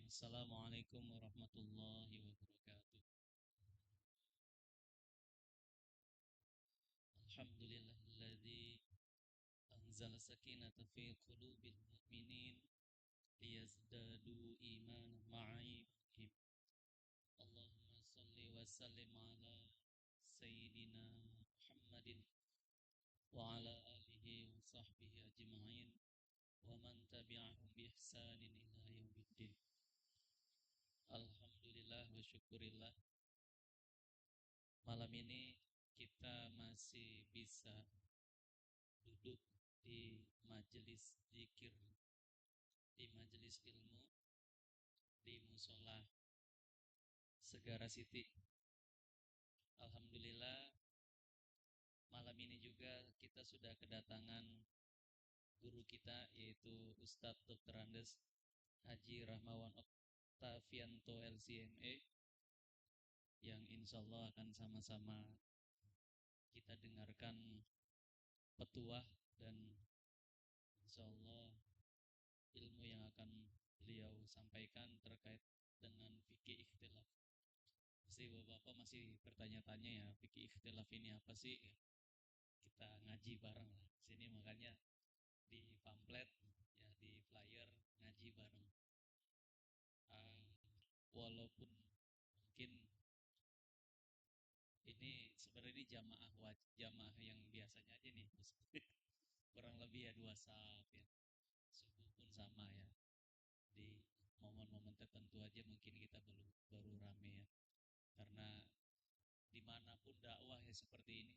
Assalamualaikum warahmatullahi wabarakatuh. Alhamdulillahilladzi anzala sakinata fi qulubil mu'minin liyazdadu imanan ma'a imanihim. Allahumma salli wa sallim ala sayyidina Muhammadin wa ala alihi wa sahbihi ajma'in wa man tabi'ahum bi ihsanin ila yaumiddin. Alhamdulillah wa syukurillah, malam ini kita masih bisa duduk di majelis zikir, di majelis ilmu, di musola Segara City. Alhamdulillah, malam ini juga kita sudah kedatangan guru kita, yaitu Ustadz Dr. Andes Haji Rahmawan Oktavianto LCMA, yang insya Allah akan sama-sama kita dengarkan petuah dan insya Allah ilmu yang akan beliau sampaikan terkait dengan fikih ikhtilaf. Pasti bapak-bapak masih bertanya-tanya ya, fikih ikhtilaf ini apa sih? Kita ngaji bareng lah sini, makanya di pamflet ya, di flyer ngaji bareng. Walaupun mungkin ini sebenarnya jamaah yang biasanya aja nih, kurang lebih ya 2 saf ya. Subuh pun sama ya. Di momen-momen tertentu aja mungkin kita baru rame ya. Karena dimanapun dakwah ya seperti ini,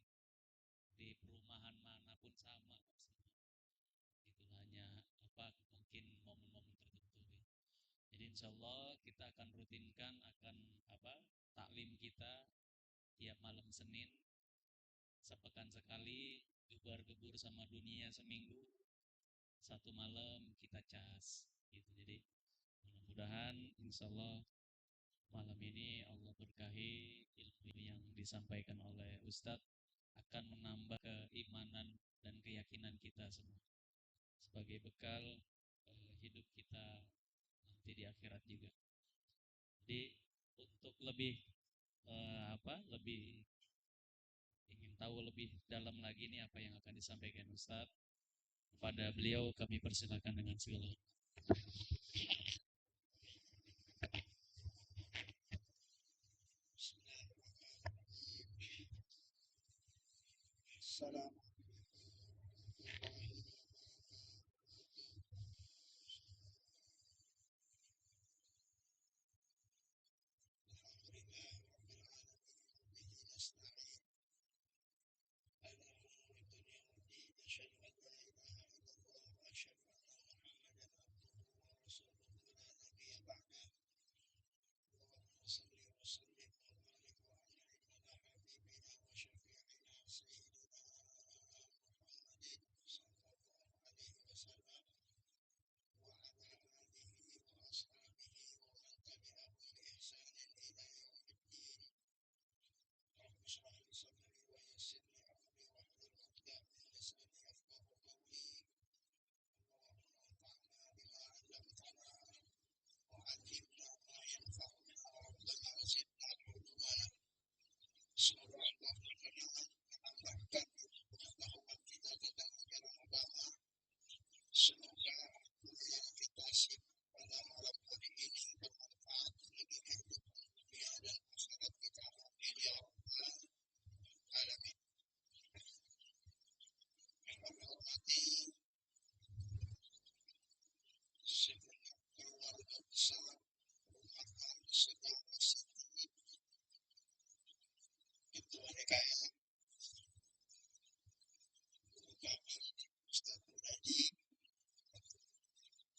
di perumahan manapun sama semua. Itu hanya mungkin momen-momen tertentu ya. Jadi insya Allah kita akan rutinkan taklim kita tiap malam Senin, sepekan sekali, gebar-gebur sama dunia seminggu, satu malam kita cas gitu. Jadi mudah-mudahan insya Allah malam ini Allah berkahi ilmu yang disampaikan oleh Ustadz akan menambah keimanan dan keyakinan kita semua sebagai bekal hidup kita nanti di akhirat juga. Jadi untuk lebih lebih ingin tahu lebih dalam lagi nih apa yang akan disampaikan Ustadz, kepada beliau kami persilakan dengan segala. Salam.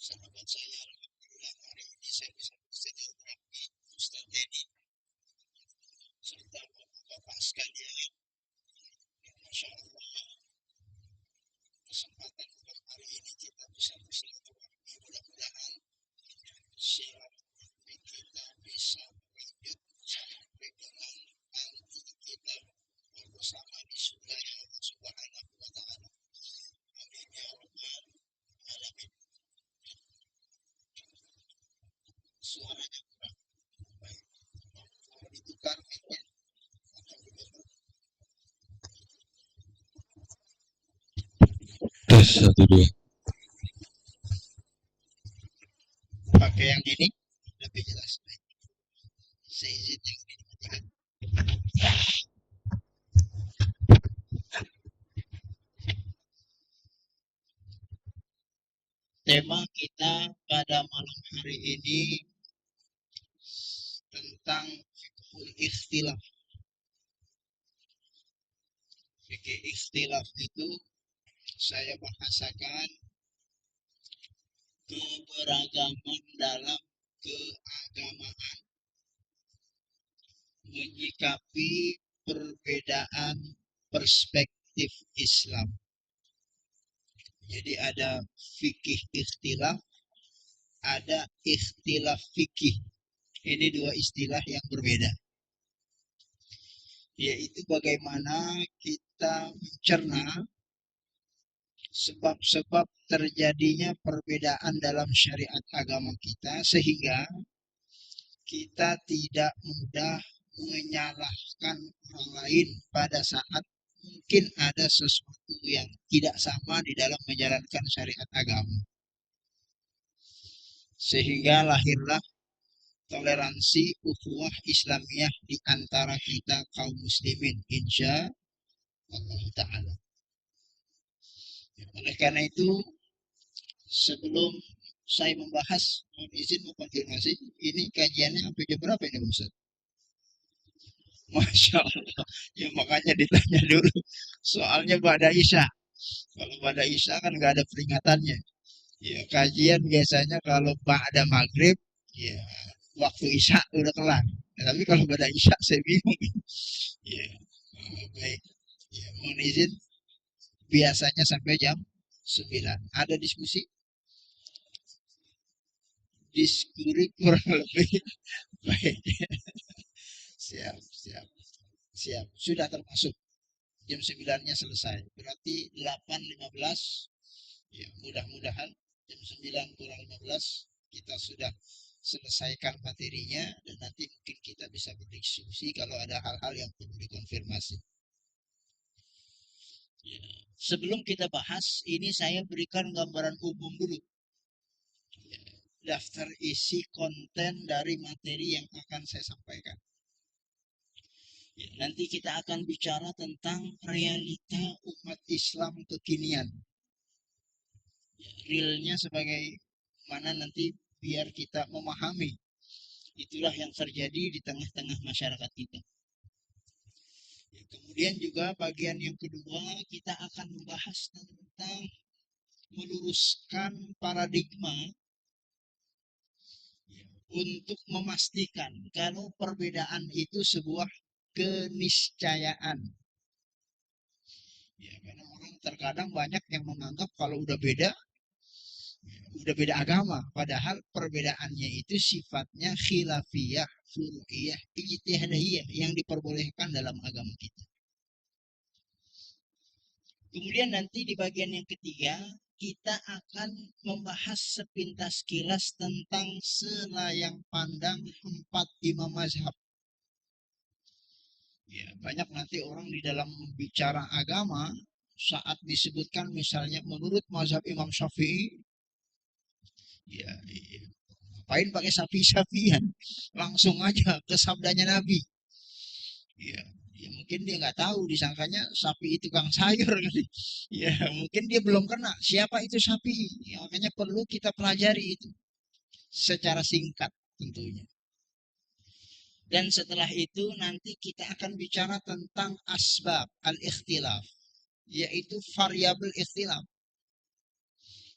Sahabat saya, alhamdulillah hari ini saya bisa bersilaturahmi Ustaz Dedi serta bapak-bapak sekalian. Masya Allah, kesempatan hari ini kita bisa bersilaturahmi, mudah-mudahan silaturahmi kita bisa berlanjut sampai dengan nanti kita bersama di surga yang Allah Subhanahu wa Ta'ala. Amin ya rabbal alamin. Tes satu dua. Pakai yang ini lebih jelas. Saya izin yang ini dimatikan. Tema kita pada malam hari ini tentang fikih ikhtilaf. Fikih ikhtilaf itu saya bahasakan keberagaman dalam keagamaan, menyikapi perbedaan perspektif Islam. Jadi ada fikih ikhtilaf, ada ikhtilaf fikih. Ini dua istilah yang berbeda. Yaitu bagaimana kita mencerna sebab-sebab terjadinya perbedaan dalam syariat agama kita sehingga kita tidak mudah menyalahkan orang lain pada saat mungkin ada sesuatu yang tidak sama di dalam menjalankan syariat agama. Sehingga lahirlah toleransi ukhuwah Islamiyah di antara kita kaum muslimin, insya Allah Ta'ala. Oleh karena itu, sebelum saya membahas, mohon izin mengkonfirmasi, ini kajiannya sampai jam berapa ini Ustaz? Masya Allah. Ya makanya ditanya dulu. Soalnya pada Isya. Kalau pada Isya kan nggak ada peringatannya. Ya kajian biasanya kalau pada maghrib, ya waktu Isya udah kelar. Ya, tapi kalau pada Isya saya bingung. Ya, baik. Ya, mohon izin biasanya sampai jam 9. Ada diskusi? Diskusi kurang lebih baik. Siap, siap, siap. Sudah termasuk. Jam 9-nya selesai. Berarti 8.15. Ya, mudah-mudahan jam 9 kurang 15 kita sudah selesaikan materinya dan nanti mungkin kita bisa berdiskusi kalau ada hal-hal yang perlu dikonfirmasi. Ya. Sebelum kita bahas, ini saya berikan gambaran umum dulu. Ya. Daftar isi konten dari materi yang akan saya sampaikan. Ya, nanti kita akan bicara tentang realita umat Islam kekinian. Ya, realnya sebagai mana nanti biar kita memahami itulah yang terjadi di tengah-tengah masyarakat kita. Ya, kemudian juga bagian yang kedua kita akan membahas tentang meluruskan paradigma ya, untuk memastikan kalau perbedaan itu sebuah keniscayaan. Ya, karena orang terkadang banyak yang menganggap kalau udah beda agama, padahal perbedaannya itu sifatnya khilafiyah, furu'iyah, ijtihadiyah yang diperbolehkan dalam agama kita. Kemudian nanti di bagian yang ketiga kita akan membahas sepintas kilas tentang selayang pandang 4 imam mazhab. Ya, banyak nanti orang di dalam bicara agama saat disebutkan misalnya menurut mazhab Imam Syafi'i, ya, ngapain pakai sapi-sapian? Langsung aja ke sabdanya Nabi. Ya, ya mungkin dia nggak tahu, disangkanya sapi itu tukang sayur kali. Ya, mungkin dia belum kena siapa itu sapi. Ya, makanya perlu kita pelajari itu secara singkat tentunya. Dan setelah itu nanti kita akan bicara tentang asbab al-ikhtilaf, yaitu variabel ikhtilaf.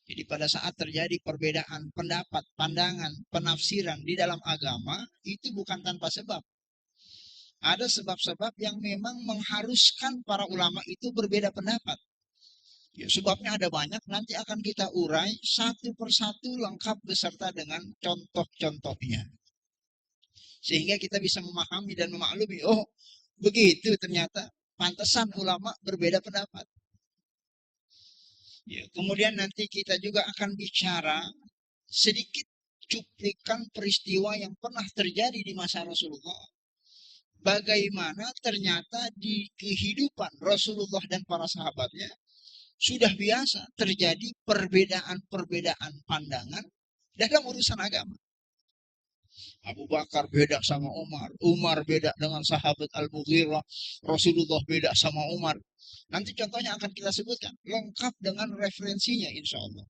Jadi pada saat terjadi perbedaan pendapat, pandangan, penafsiran di dalam agama, itu bukan tanpa sebab. Ada sebab-sebab yang memang mengharuskan para ulama itu berbeda pendapat. Ya, sebabnya ada banyak, nanti akan kita urai satu persatu lengkap beserta dengan contoh-contohnya. Sehingga kita bisa memahami dan memaklumi, oh begitu ternyata pantesan ulama berbeda pendapat. Ya, kemudian nanti kita juga akan bicara sedikit cuplikan peristiwa yang pernah terjadi di masa Rasulullah. Bagaimana ternyata di kehidupan Rasulullah dan para sahabatnya Sudah biasa terjadi perbedaan-perbedaan pandangan dalam urusan agama. Abu Bakar beda sama Umar, Umar beda dengan sahabat Al-Mughirah, Rasulullah beda sama Umar. Nanti contohnya akan kita sebutkan, lengkap dengan referensinya insya Allah.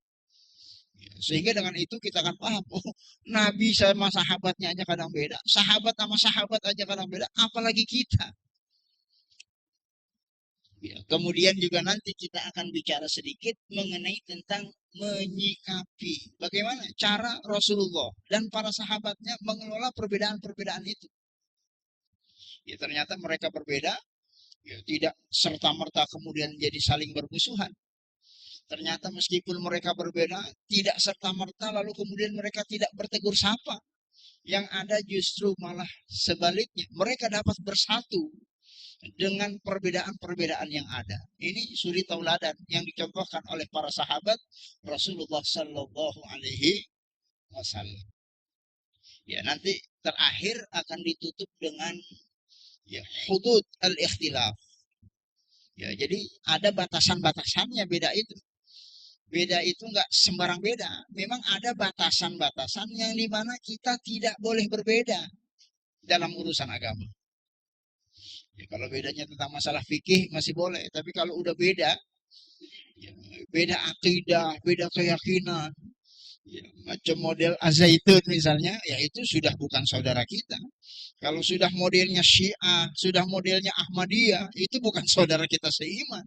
Ya, sehingga dengan itu kita akan paham, oh Nabi sama sahabatnya aja kadang beda, sahabat sama sahabat aja kadang beda, apalagi kita. Ya, kemudian juga nanti kita akan bicara sedikit mengenai tentang menyikapi bagaimana cara Rasulullah dan para sahabatnya mengelola perbedaan-perbedaan itu. Ya, ternyata mereka berbeda, ya, tidak serta-merta kemudian jadi saling bermusuhan. Ternyata meskipun mereka berbeda, tidak serta-merta lalu kemudian mereka tidak bertegur sapa. Yang ada justru malah sebaliknya, mereka dapat bersatu dengan perbedaan-perbedaan yang ada. Ini suri tauladan yang dicontohkan oleh para sahabat Rasulullah Sallallahu Alaihi Wasallam. Ya, nanti terakhir akan ditutup dengan ya hudud al-ikhtilaf. Ya, jadi ada batasan-batasannya beda itu. Beda itu nggak sembarang beda. Memang ada batasan-batasan yang dimana kita tidak boleh berbeda dalam urusan agama. Ya, kalau bedanya tentang masalah fikih masih boleh, tapi kalau udah beda, ya, beda akidah, beda keyakinan, ya, macam model Azaitun misalnya, ya itu sudah bukan saudara kita. Kalau sudah modelnya Syiah, sudah modelnya Ahmadiyah, itu bukan saudara kita seiman.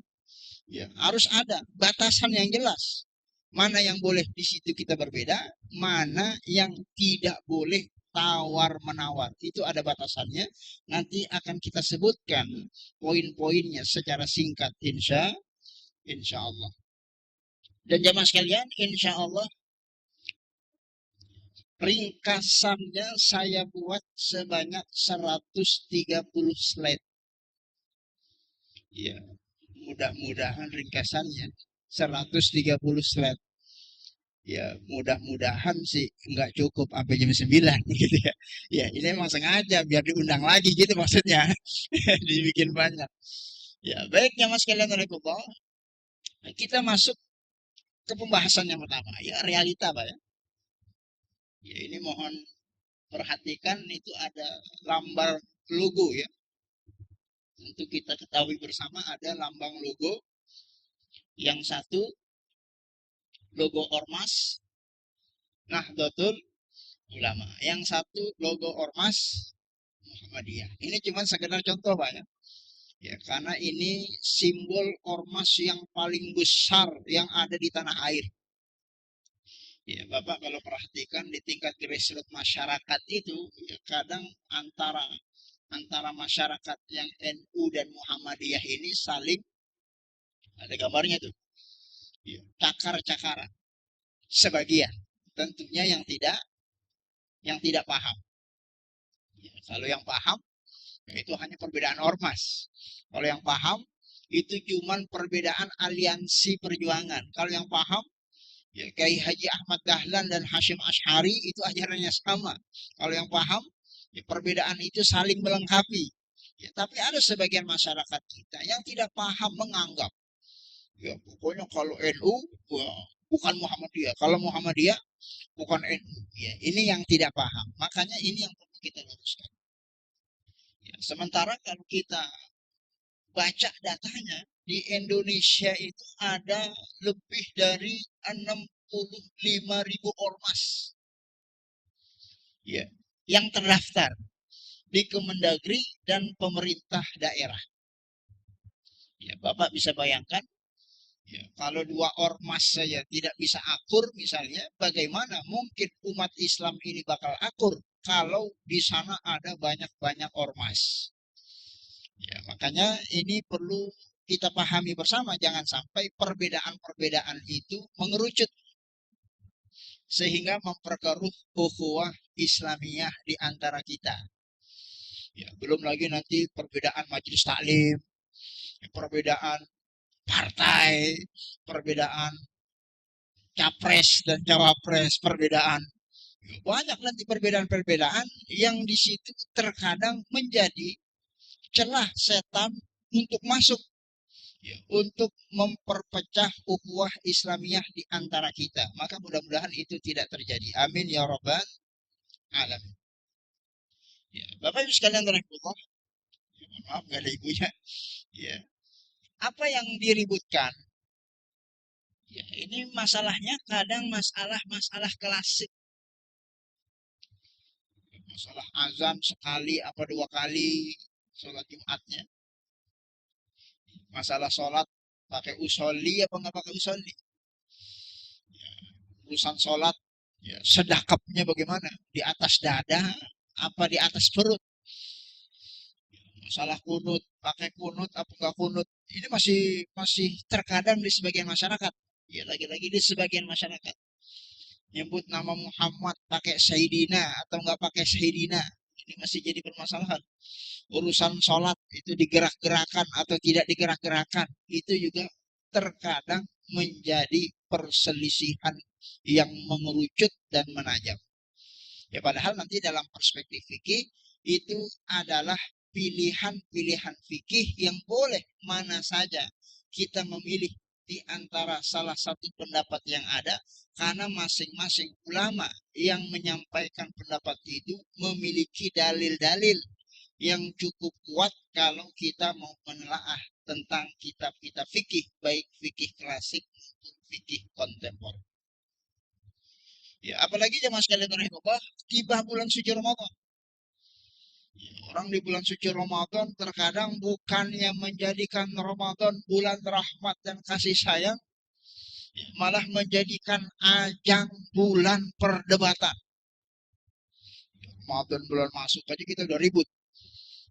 Ya, harus ada batasan yang jelas. Mana yang boleh di situ kita berbeda, mana yang tidak boleh tawar-menawar. Itu ada batasannya. Nanti akan kita sebutkan poin-poinnya secara singkat, insya Allah. Dan jamaah sekalian, insya Allah ringkasannya saya buat sebanyak 130 slide. Ya, mudah-mudahan ringkasannya 130 slide. Ya, mudah-mudahan sih nggak cukup sampai jam 9 gitu ya. Ya, ini emang sengaja biar diundang lagi gitu maksudnya. Dibikin banyak. Ya, baik ya Mas kalian Waalaikumsalam. Kita masuk ke pembahasan yang pertama. Ya, realita Pak ya. Ya, ini mohon perhatikan itu ada lambar logo ya. Untuk kita ketahui bersama ada lambang logo. Yang satu logo Ormas Nahdlatul Ulama. Yang satu logo Ormas Muhammadiyah. Ini cuma sekedar contoh Pak ya. Ya, karena ini simbol ormas yang paling besar yang ada di tanah air. Ya, Bapak kalau perhatikan di tingkat grassroots masyarakat itu, ya, kadang antara antara masyarakat yang NU dan Muhammadiyah ini saling ada gambarnya tuh. Ya, cakar-cakaran. Sebagian tentunya yang tidak paham. Ya, kalau yang paham itu hanya perbedaan ormas. Kalau yang paham itu cuma perbedaan aliansi perjuangan. Kalau yang paham ya Kiai Haji Ahmad Dahlan dan Hashim Ash'ari itu ajarannya sama. Kalau yang paham ya perbedaan itu saling melengkapi. Ya, tapi ada sebagian masyarakat kita yang tidak paham menganggap ya pokoknya kalau NU ya, bukan Muhammadiyah. Kalau Muhammadiyah bukan NU. Ya, ini yang tidak paham. Makanya ini yang perlu kita luruskan. Ya, sementara kalau kita baca datanya di Indonesia itu ada lebih dari 65.000 ormas ya yang terdaftar di Kemendagri dan pemerintah daerah. Ya, Bapak bisa bayangkan ya, kalau dua ormas saja tidak bisa akur misalnya, bagaimana mungkin umat Islam ini bakal akur kalau di sana ada banyak-banyak ormas. Ya, makanya ini perlu kita pahami bersama, jangan sampai perbedaan-perbedaan itu mengerucut sehingga memperkeruh ukhuwah Islamiyah di antara kita. Ya, belum lagi nanti perbedaan majelis taklim, perbedaan partai, perbedaan capres dan cawapres, perbedaan banyak nanti perbedaan-perbedaan yang di situ terkadang menjadi celah setan untuk masuk ya, untuk memperpecah ukhuwah Islamiyah di antara kita. Maka mudah-mudahan itu tidak terjadi. Amin ya rabbal alamin. Ya, Bapak Ibu sekalian rahimahullah, ya, maaf nggak ada ibunya. Ya, apa yang diributkan? Ya, ini masalahnya kadang masalah-masalah klasik. Masalah azan sekali apa dua kali sholat Jumatnya. Masalah sholat pakai usolli apa nggak pakai usolli. Ya, urusan sholat, ya, sedekapnya bagaimana? Di atas dada apa di atas perut? Masalah kunut, pakai kunut apa enggak kunut? Ini masih masih terkadang di sebagian masyarakat. Ya lagi-lagi di sebagian masyarakat nyebut nama Muhammad pakai Sayyidina atau enggak pakai Sayyidina. Ini masih jadi permasalahan. Urusan sholat itu digerak-gerakan atau tidak digerak-gerakan. Itu juga terkadang menjadi perselisihan yang mengerucut dan menajam. Ya padahal nanti dalam perspektif fikih itu adalah pilihan-pilihan fikih yang boleh mana saja kita memilih di antara salah satu pendapat yang ada karena masing-masing ulama yang menyampaikan pendapat itu memiliki dalil-dalil yang cukup kuat kalau kita mau menelaah tentang kitab-kitab fikih baik fikih klasik maupun fikih kontemporer. Ya, apalagi jemaah sekalian rahimahullah, tiba bulan suci Ramadan. Ya, orang di bulan suci Ramadan terkadang bukannya menjadikan Ramadan bulan rahmat dan kasih sayang, ya, malah menjadikan ajang bulan perdebatan. Ya, Ramadan bulan masuk aja kita udah ribut.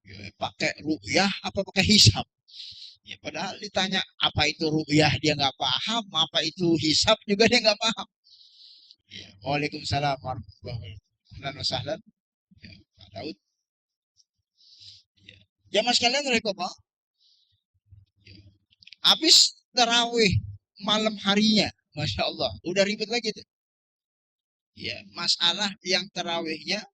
Ya, pakai ru'yah apa pakai hisab. Ya, padahal ditanya apa itu ru'yah dia nggak paham, apa itu hisab juga dia nggak paham. Ya, Waalaikumsalam warahmatullahi wabarakatuh. Ya, Pak Daud. Ya. Jamaah sekalian Pak, habis terawih malam harinya, Masya Allah, udah ribet lagi tuh. Ya, masalah yang terawihnya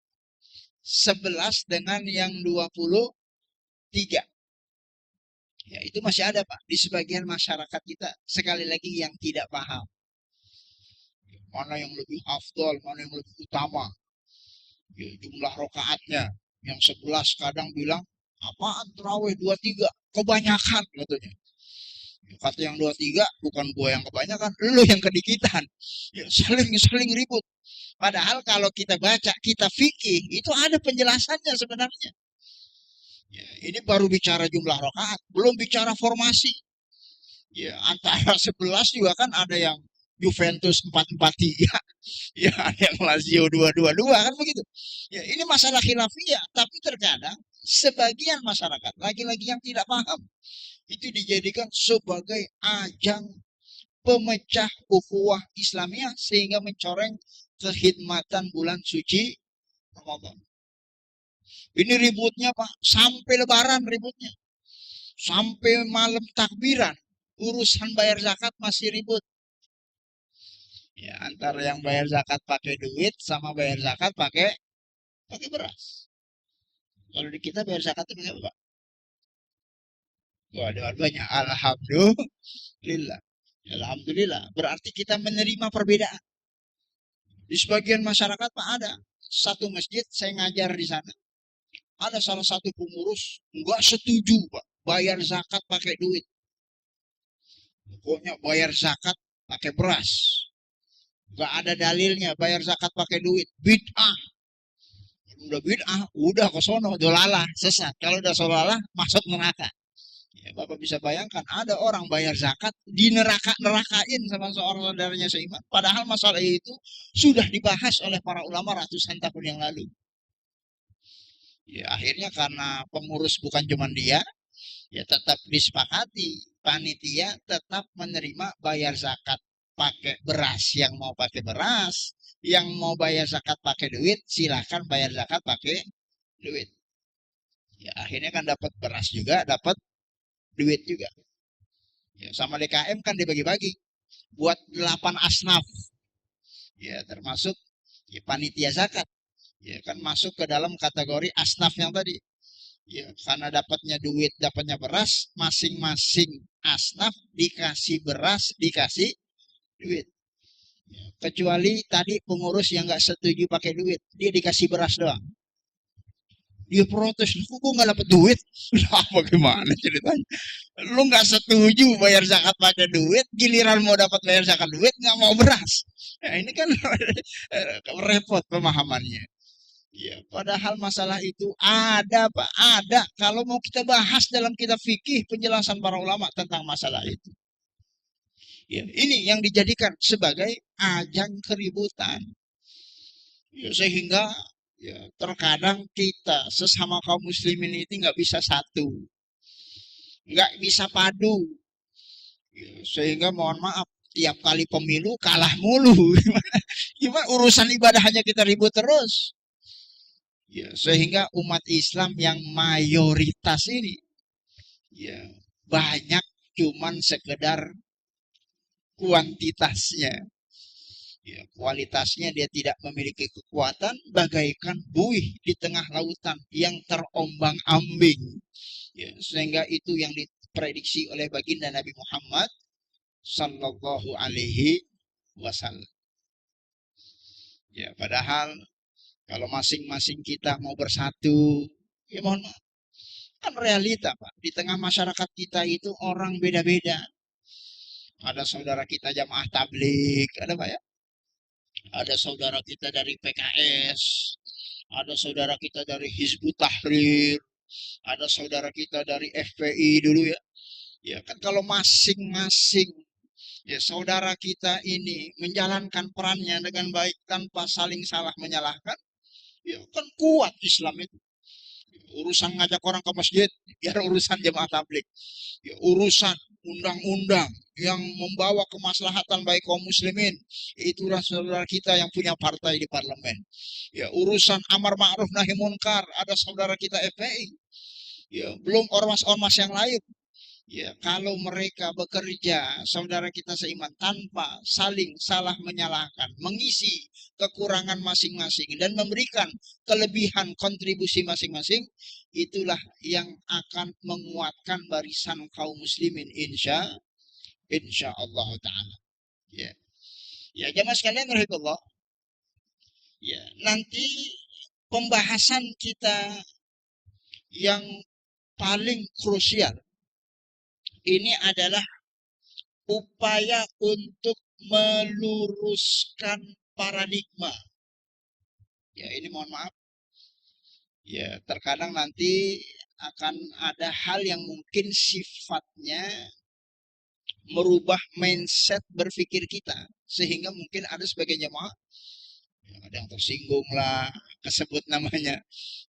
11 dengan yang 23. Ya, itu masih ada Pak di sebagian masyarakat kita. Sekali lagi yang tidak paham. Mana yang lebih afdol, mana yang lebih utama. Ya, jumlah rokaatnya. Yang 11 kadang bilang, apaan terawih 23? Kebanyakan katanya. Kata yang 23 bukan gua yang kebanyakan, lu yang kedikitan. Ya, saling ribut. Padahal kalau kita baca kita fikih itu ada penjelasannya sebenarnya. Ya, ini baru bicara jumlah rakaat, belum bicara formasi. Ya, antara 11 juga kan ada yang Juventus 4-4-3, ya ada yang Lazio 2-2-2 kan begitu. Ya, ini masalah khilafiyah, tapi terkadang sebagian masyarakat lagi-lagi yang tidak paham itu dijadikan sebagai ajang pemecah ukhuwah Islamiyah sehingga mencoreng kekhidmatan bulan suci Ramadan. Ini ributnya Pak, sampai lebaran ributnya. Sampai malam takbiran, urusan bayar zakat masih ribut. Ya, antara yang bayar zakat pakai duit sama bayar zakat pakai pakai beras. Kalau di kita bayar zakat itu pakai apa, Pak? Waduh, banyak. Alhamdulillah. Alhamdulillah. Berarti kita menerima perbedaan. Di sebagian masyarakat Pak ada satu masjid saya ngajar di sana. Ada salah satu pengurus nggak setuju Pak bayar zakat pakai duit. Pokoknya bayar zakat pakai beras. Nggak ada dalilnya bayar zakat pakai duit. Bid'ah. Udah bid'ah, udah ke sono, dolalah, sesat. Kalau udah solalah, masuk neraka. Ya, Bapak bisa bayangkan ada orang bayar zakat di nerakain sama seorang saudaranya seiman. Padahal masalah itu sudah dibahas oleh para ulama ratusan tahun yang lalu. Ya, akhirnya karena pengurus bukan cuma dia, ya tetap disepakati panitia tetap menerima bayar zakat pakai beras. Yang mau pakai beras, yang mau bayar zakat pakai duit, silahkan bayar zakat pakai duit. Ya akhirnya kan dapat beras juga, dapat duit juga. Ya, sama DKM kan dibagi-bagi buat 8 asnaf. Ya termasuk ya, panitia zakat. Ya kan masuk ke dalam kategori asnaf yang tadi. Ya, karena dapatnya duit, dapatnya beras, masing-masing asnaf dikasih beras, dikasih duit. Ya, kecuali tadi pengurus yang nggak setuju pakai duit, dia dikasih beras doang. Dia protes, kok gue nggak dapat duit? Lah bagaimana ceritanya? Lu nggak setuju bayar zakat pakai duit, giliran mau dapat bayar zakat duit nggak mau beras. Nah, ini kan repot pemahamannya. Ya, padahal masalah itu ada, Pak, ada. Kalau mau kita bahas dalam kitab fikih penjelasan para ulama tentang masalah itu. Ya, ini yang dijadikan sebagai ajang keributan. Ya, sehingga ya, terkadang kita sesama kaum muslimin ini nggak bisa satu, nggak bisa padu. Ya, sehingga mohon maaf, tiap kali pemilu kalah mulu. Gimana urusan ibadah hanya kita ribut terus. Ya, sehingga umat Islam yang mayoritas ini ya banyak cuman sekedar kuantitasnya. Ya, kualitasnya dia tidak memiliki kekuatan bagaikan buih di tengah lautan yang terombang-ambing. Ya, sehingga itu yang diprediksi oleh baginda Nabi Muhammad Sallallahu Alaihi Wasallam. Ya, padahal kalau masing-masing kita mau bersatu, ya mohon maaf, kan realita Pak. Di tengah masyarakat kita itu orang beda-beda. Ada saudara kita jamaah tablik, ada Pak ya? Ada saudara kita dari PKS, ada saudara kita dari Hizbut Tahrir, ada saudara kita dari FPI dulu ya. Ya kan kalau masing-masing ya saudara kita ini menjalankan perannya dengan baik tanpa saling salah menyalahkan, ya kan kuat Islam itu. Urusan ngajak orang ke masjid, biar urusan jemaah tablik. Ya, urusan undang-undang yang membawa kemaslahatan baik kaum muslimin, itulah saudara kita yang punya partai di parlemen. Ya, urusan amar ma'ruf nahi munkar, ada saudara kita FPI. Ya, belum ormas-ormas yang lain. Ya, kalau mereka bekerja, saudara kita seiman tanpa saling salah menyalahkan, mengisi kekurangan masing-masing dan memberikan kelebihan kontribusi masing-masing, itulah yang akan menguatkan barisan kaum muslimin insya Allah taala. Ya. Ya, jemaah sekalian rahimahullah. Ya, nanti pembahasan kita yang paling krusial ini adalah upaya untuk meluruskan paradigma. Ya, ini mohon maaf. Ya, terkadang nanti akan ada hal yang mungkin sifatnya merubah mindset berpikir kita. Sehingga mungkin ada sebagian jemaah, ya, ada yang tersinggung lah, kesebut namanya.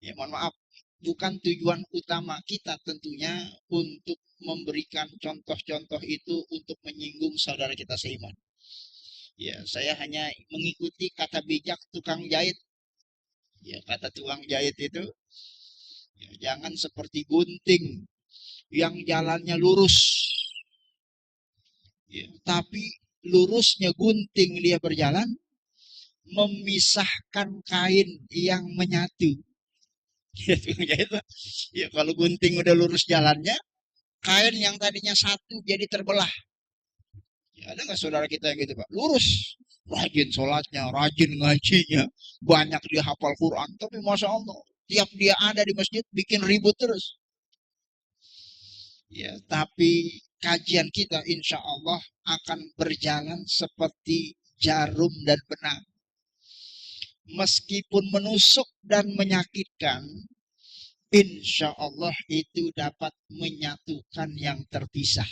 Ya, mohon maaf. Bukan tujuan utama kita tentunya untuk memberikan contoh-contoh itu untuk menyinggung saudara kita seiman. Ya, saya hanya mengikuti kata bijak tukang jahit. Ya, kata tukang jahit itu, ya, jangan seperti gunting yang jalannya lurus. Ya, tapi lurusnya gunting dia berjalan memisahkan kain yang menyatu. Ya, tukang jahit. Ya, kalau gunting udah lurus jalannya, kain yang tadinya satu jadi terbelah. Ya, ada nggak saudara kita yang gitu Pak? Lurus, rajin sholatnya, rajin ngajinya, banyak dia hafal Quran, tapi masya Allah, tiap dia ada di masjid bikin ribut terus. Ya, tapi kajian kita insya Allah akan berjalan seperti jarum dan benang. Meskipun menusuk dan menyakitkan, insya Allah itu dapat menyatukan yang terpisah.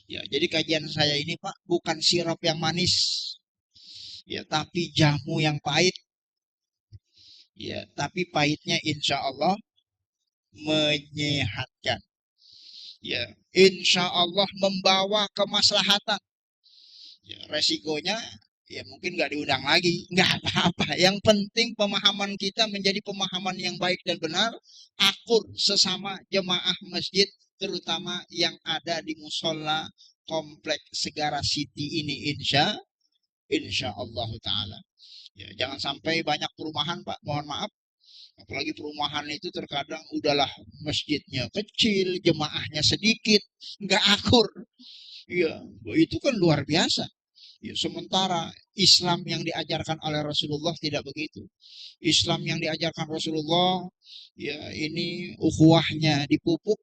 Ya, jadi kajian saya ini Pak bukan sirup yang manis, ya, tapi jamu yang pahit. Ya, tapi pahitnya insya Allah menyehatkan. Ya, insya Allah membawa kemaslahatan. Ya, resikonya ya mungkin nggak diundang lagi, nggak apa-apa. Yang penting pemahaman kita menjadi pemahaman yang baik dan benar, akur sesama jemaah masjid, terutama yang ada di musola komplek Segara City ini insya Allah taala. Ya, jangan sampai banyak perumahan Pak, mohon maaf. Apalagi perumahan itu terkadang udahlah masjidnya kecil, jemaahnya sedikit, nggak akur. Iya, itu kan luar biasa. Ya, sementara Islam yang diajarkan oleh Rasulullah tidak begitu. Islam yang diajarkan Rasulullah, ya ini ukhuwahnya dipupuk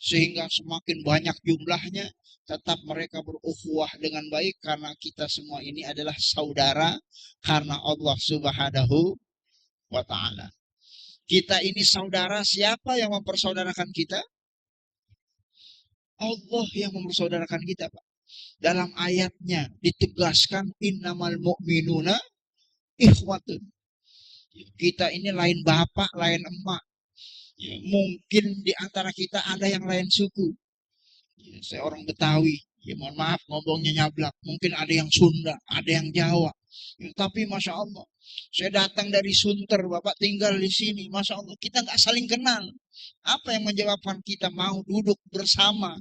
sehingga semakin banyak jumlahnya, tetap mereka berukhuwah dengan baik karena kita semua ini adalah saudara karena Allah Subhanahu wa taala. Kita ini saudara, siapa yang mempersaudarakan kita? Allah yang mempersaudarakan kita, Pak. Dalam ayatnya ditegaskan innamal mu'minuna ikhwatun. Kita ini lain bapak, lain emak. Ya, mungkin di antara kita ada yang lain suku. Ya, saya orang Betawi. Ya, mohon maaf ngomongnya nyablak. Mungkin ada yang Sunda, ada yang Jawa. Ya, tapi Masya Allah, saya datang dari Sunter, Bapak tinggal di sini. Masya Allah, kita nggak saling kenal. Apa yang menyebabkan kita mau duduk bersama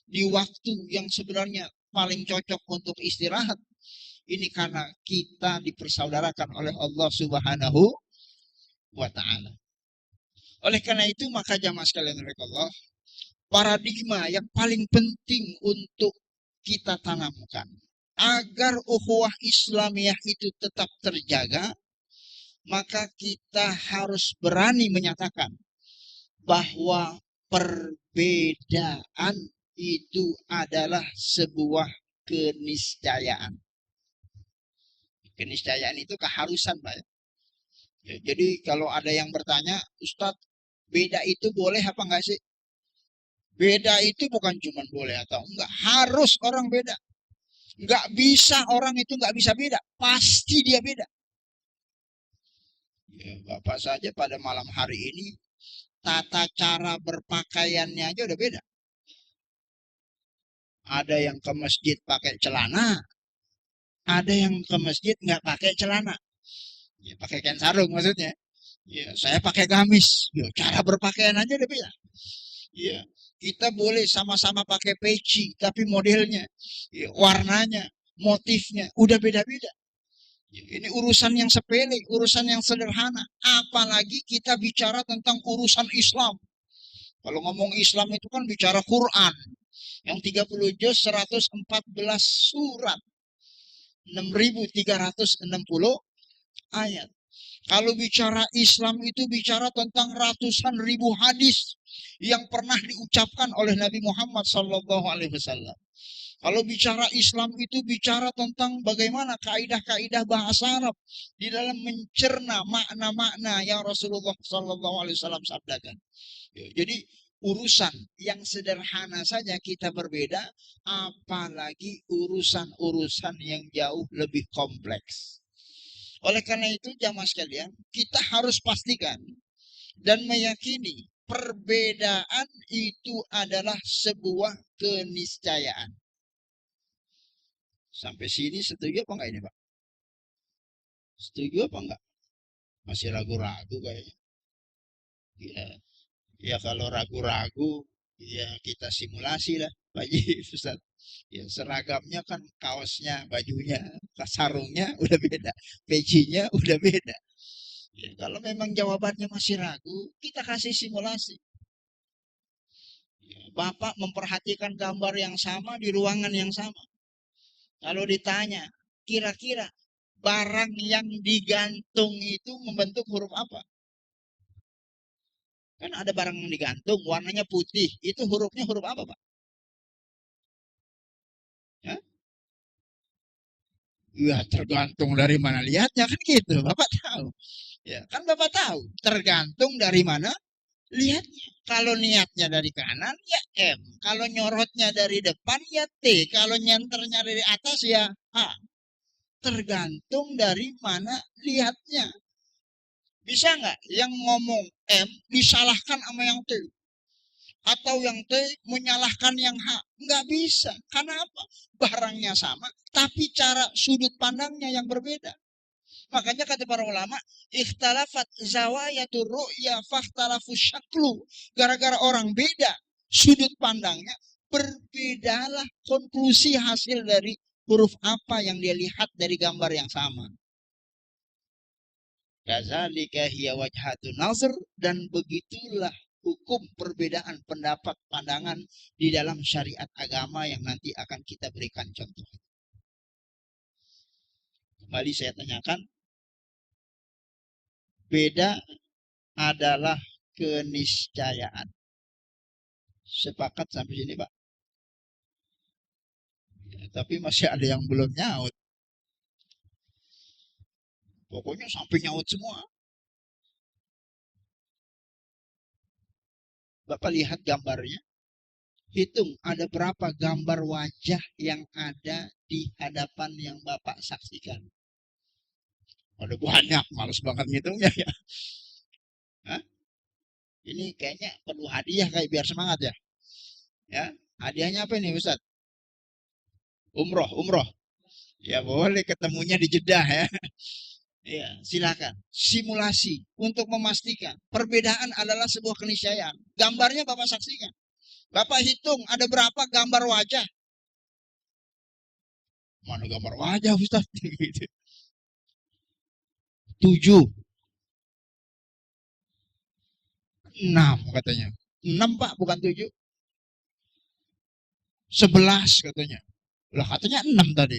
di waktu yang sebenarnya paling cocok untuk istirahat? Ini karena kita dipersaudarakan oleh Allah Subhanahu wa Ta'ala. Oleh karena itu, maka jamaah sekalian Allah, paradigma yang paling penting untuk kita tanamkan agar ukhuwah Islamiyah itu tetap terjaga, maka kita harus berani menyatakan bahwa perbedaan itu adalah sebuah keniscayaan. Keniscayaan itu keharusan, Pak. Ya, jadi kalau ada yang bertanya, Ustadz, beda itu boleh apa enggak sih? Beda itu bukan cuma boleh atau enggak, harus orang beda. Enggak bisa orang itu enggak bisa beda, pasti dia beda. Ya, Bapak saja pada malam hari ini tata cara berpakaiannya aja udah beda. Ada yang ke masjid pakai celana, ada yang ke masjid nggak pakai celana, ya, pakai kain sarung maksudnya. Ya, saya pakai gamis. Ya, cara berpakaian aja udah beda. Ya, kita boleh sama-sama pakai peci, tapi modelnya, ya, warnanya, motifnya udah beda-beda. Ya, ini urusan yang sepele, urusan yang sederhana. Apalagi kita bicara tentang urusan Islam. Kalau ngomong Islam itu kan bicara Quran. Yang 30 juz 114 surat. 6.360 ayat. Kalau bicara Islam itu bicara tentang ratusan ribu hadis yang pernah diucapkan oleh Nabi Muhammad SAW. Kalau bicara Islam itu bicara tentang bagaimana kaidah-kaidah bahasa Arab di dalam mencerna makna-makna yang Rasulullah SAW sabdakan. Jadi urusan yang sederhana saja kita berbeda, apalagi urusan-urusan yang jauh lebih kompleks. Oleh karena itu jamaah sekalian, kita harus pastikan dan meyakini perbedaan itu adalah sebuah keniscayaan. Sampai sini setuju apa enggak ini, Pak? Setuju apa enggak? Masih ragu-ragu kayaknya. Ya, ya kalau ragu-ragu, ya kita simulasi lah, Pak Ji, Ustaz. Ya seragamnya kan kaosnya, bajunya, sarungnya udah beda, pecinya udah beda. Ya, kalau memang jawabannya masih ragu, kita kasih simulasi. Ya, Bapak memperhatikan gambar yang sama di ruangan yang sama. Kalau ditanya, kira-kira barang yang digantung itu membentuk huruf apa? Kan ada barang yang digantung, warnanya putih. Itu hurufnya huruf apa, Pak? Ya, ya tergantung dari mana lihatnya kan gitu. Bapak tahu. Ya, kan Bapak tahu. Tergantung dari mana lihatnya. Kalau niatnya dari kanan, ya M. Kalau nyorotnya dari depan, ya T. Kalau nyenternya dari atas, ya H. Tergantung dari mana lihatnya. Bisa nggak yang ngomong M disalahkan sama yang T? Atau yang T menyalahkan yang H? Nggak bisa. Karena apa? Barangnya sama, tapi cara sudut pandangnya yang berbeda. Makanya kata para ulama, ikhtalafat zawayatur ru'ya fakhtalafus syaklu. Gara-gara orang beda sudut pandangnya, berbedalah konklusi hasil dari huruf apa yang dia lihat dari gambar yang sama. Kadzalika hiya wajhatun nazar, dan begitulah hukum perbedaan pendapat pandangan di dalam syariat agama yang nanti akan kita berikan contoh. Kembali saya tanyakan, beda adalah keniscayaan. Sepakat sampai sini, Pak? Ya, tapi masih ada yang belum nyaut. Pokoknya sampai nyaut semua. Bapak lihat gambarnya. Hitung ada berapa gambar wajah yang ada di hadapan yang Bapak saksikan. Ada banyak, males banget ngitungnya ya. Hah? Ini kayaknya perlu hadiah kayak biar semangat ya. Ya, hadiahnya apa ini Ustaz? Umroh, umroh. Ya boleh, ketemunya di Jeddah ya. Ya, silakan. Simulasi untuk memastikan perbedaan adalah sebuah keniscayaan. Gambarnya Bapak saksikan. Bapak hitung ada berapa gambar wajah. Mana gambar wajah Ustaz? 7, 6 katanya. 6 Pak, bukan 7. 11 katanya. Lah katanya 6 tadi.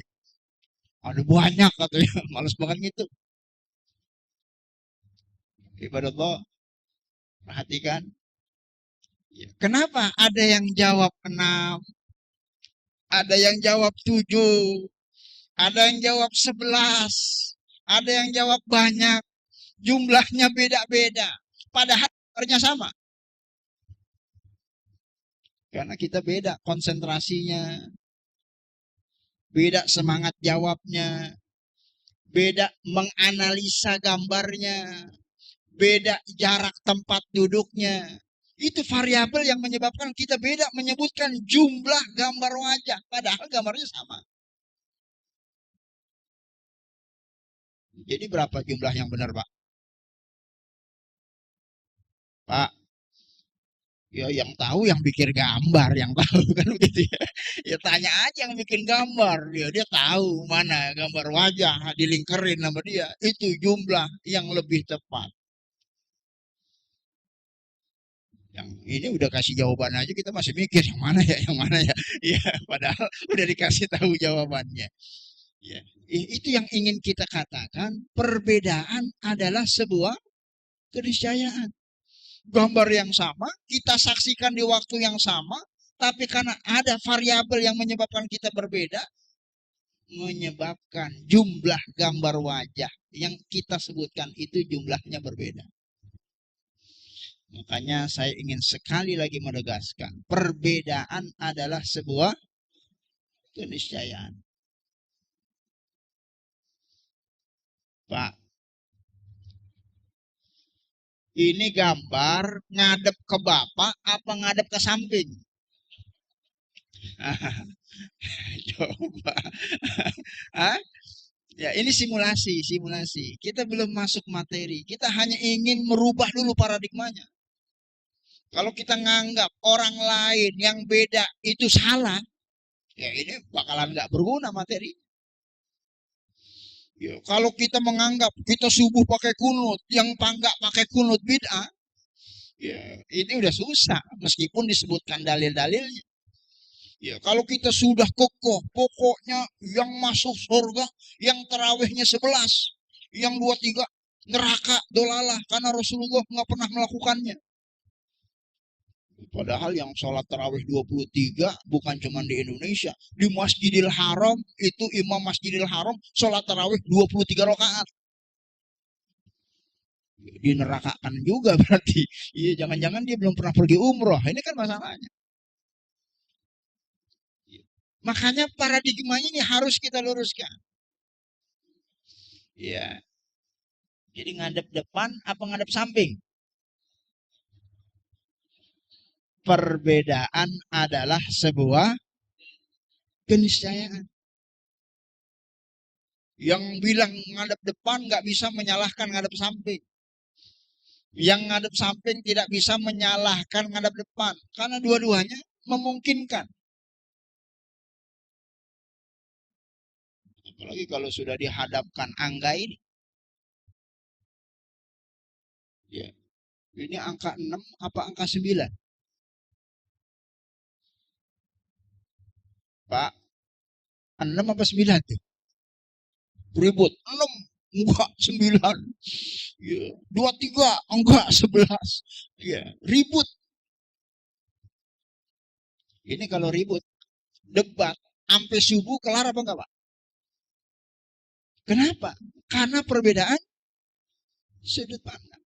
Ada banyak katanya. Males banget gitu. Ibadah Allah, perhatikan. Kenapa ada yang jawab 6, ada yang jawab 7, ada yang jawab 11, ada yang jawab banyak, jumlahnya beda-beda. Padahal gambarnya sama. Karena kita beda konsentrasinya, beda semangat jawabnya, beda menganalisa gambarnya, beda jarak tempat duduknya. Itu variabel yang menyebabkan kita beda menyebutkan jumlah gambar wajah. Padahal gambarnya sama. Jadi berapa jumlah yang benar, Pak? Pak, ya yang tahu yang bikin gambar, yang tahu kan begitu ya. Ya tanya aja yang bikin gambar, dia tahu mana gambar wajah dilingkerin sama dia. Itu jumlah yang lebih tepat. Yang ini udah kasih jawaban aja kita masih mikir yang mana ya, yang mana ya. Ya, padahal udah dikasih tahu jawabannya. Ya, itu yang ingin kita katakan, perbedaan adalah sebuah keniscayaan. Gambar yang sama, kita saksikan di waktu yang sama, tapi karena ada variabel yang menyebabkan kita berbeda, menyebabkan jumlah gambar wajah yang kita sebutkan itu jumlahnya berbeda. Makanya saya ingin sekali lagi menegaskan, perbedaan adalah sebuah keniscayaan. Pak, ini gambar ngadep ke Bapak apa ngadep ke samping? Coba. Hah? Ya, ini simulasi, simulasi. Kita belum masuk materi. Kita hanya ingin merubah dulu paradigmanya. Kalau kita nganggap orang lain yang beda itu salah, ya ini bakalan nggak berguna materi. Ya, kalau kita menganggap kita subuh pakai kunut, yang nggak pakai kunut bid'ah, ya ini udah susah meskipun disebutkan dalil-dalilnya. Ya, kalau kita sudah kokoh, pokoknya yang masuk surga, yang terawihnya 11, yang 23 neraka dolalah karena Rasulullah nggak pernah melakukannya. Padahal yang sholat tarawih 23 bukan cuma di Indonesia. Di Masjidil Haram, itu imam Masjidil Haram sholat tarawih 23 rakaat. Dinerakakan juga berarti. Iya, jangan-jangan dia belum pernah pergi umroh. Ini kan masalahnya. Makanya paradigmanya ini harus kita luruskan. Ya. Jadi ngadep depan apa ngadep samping? Perbedaan adalah sebuah keniscayaan. Yang bilang ngadep depan nggak bisa menyalahkan ngadep samping. Yang ngadep samping tidak bisa menyalahkan ngadep depan. Karena dua-duanya memungkinkan. Apalagi kalau sudah dihadapkan angga ini. Ya. Ini angka 6 apa angka 9? Pak, 6 apa 9 tuh? Ribut. 6 enggak 9. Ya. 23 enggak 11. Ya, ribut. Ini kalau ribut, debat sampai subuh kelar apa enggak, Pak? Kenapa? Karena perbedaan sudut pandang.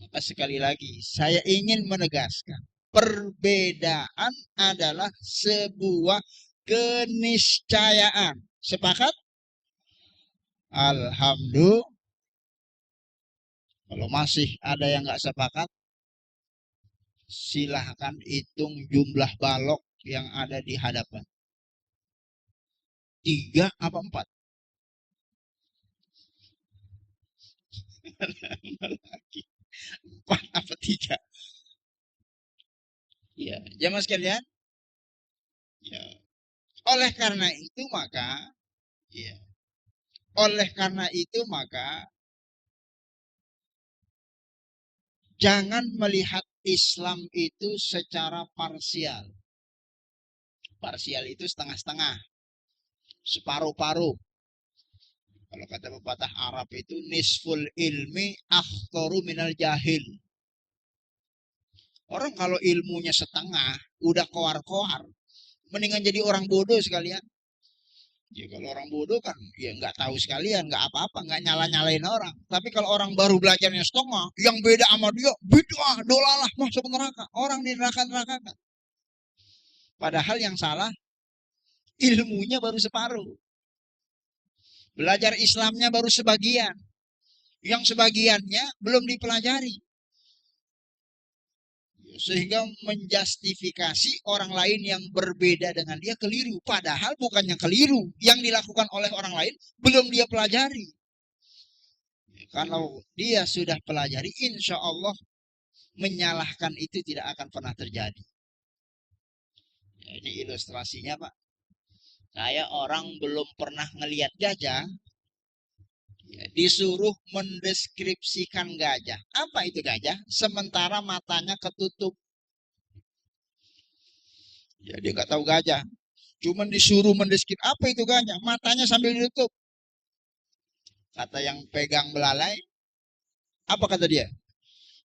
Maka sekali lagi, saya ingin menegaskan, perbedaan adalah sebuah keniscayaan. Sepakat? Alhamdulillah. Kalau masih ada yang nggak sepakat, silahkan hitung jumlah balok yang ada di hadapan. 3 apa 4? Lagi. 4 apa 3? Ya, jamaah sekalian. Ya. Oleh karena itu maka, ya. Oleh karena itu maka jangan melihat Islam itu secara parsial. Parsial itu setengah-setengah, separuh-paruh. Kalau kata pepatah Arab itu nisful ilmi akhtaru minal jahil. Orang kalau ilmunya setengah, udah koar-koar, mendingan jadi orang bodoh sekalian. Ya kalau orang bodoh kan ya nggak tahu sekalian, nggak apa-apa, nggak nyala-nyalain orang. Tapi kalau orang baru belajarnya setengah, yang beda sama dia, beda, dolalah masuk neraka. Orang di neraka-neraka. Padahal yang salah ilmunya baru separuh. Belajar Islamnya baru sebagian. Yang sebagiannya belum dipelajari. Sehingga menjustifikasi orang lain yang berbeda dengan dia keliru. Padahal bukan yang keliru. Yang dilakukan oleh orang lain belum dia pelajari. Kalau dia sudah pelajari, insya Allah menyalahkan itu tidak akan pernah terjadi. Ya, ini ilustrasinya, Pak. Saya orang belum pernah ngelihat gajah, ya, disuruh mendeskripsikan gajah. Apa itu gajah? Sementara matanya ketutup. Ya, dia nggak tahu gajah. Cuman disuruh mendeskrip apa itu gajah. Matanya sambil ditutup. Kata yang pegang belalai, apa kata dia?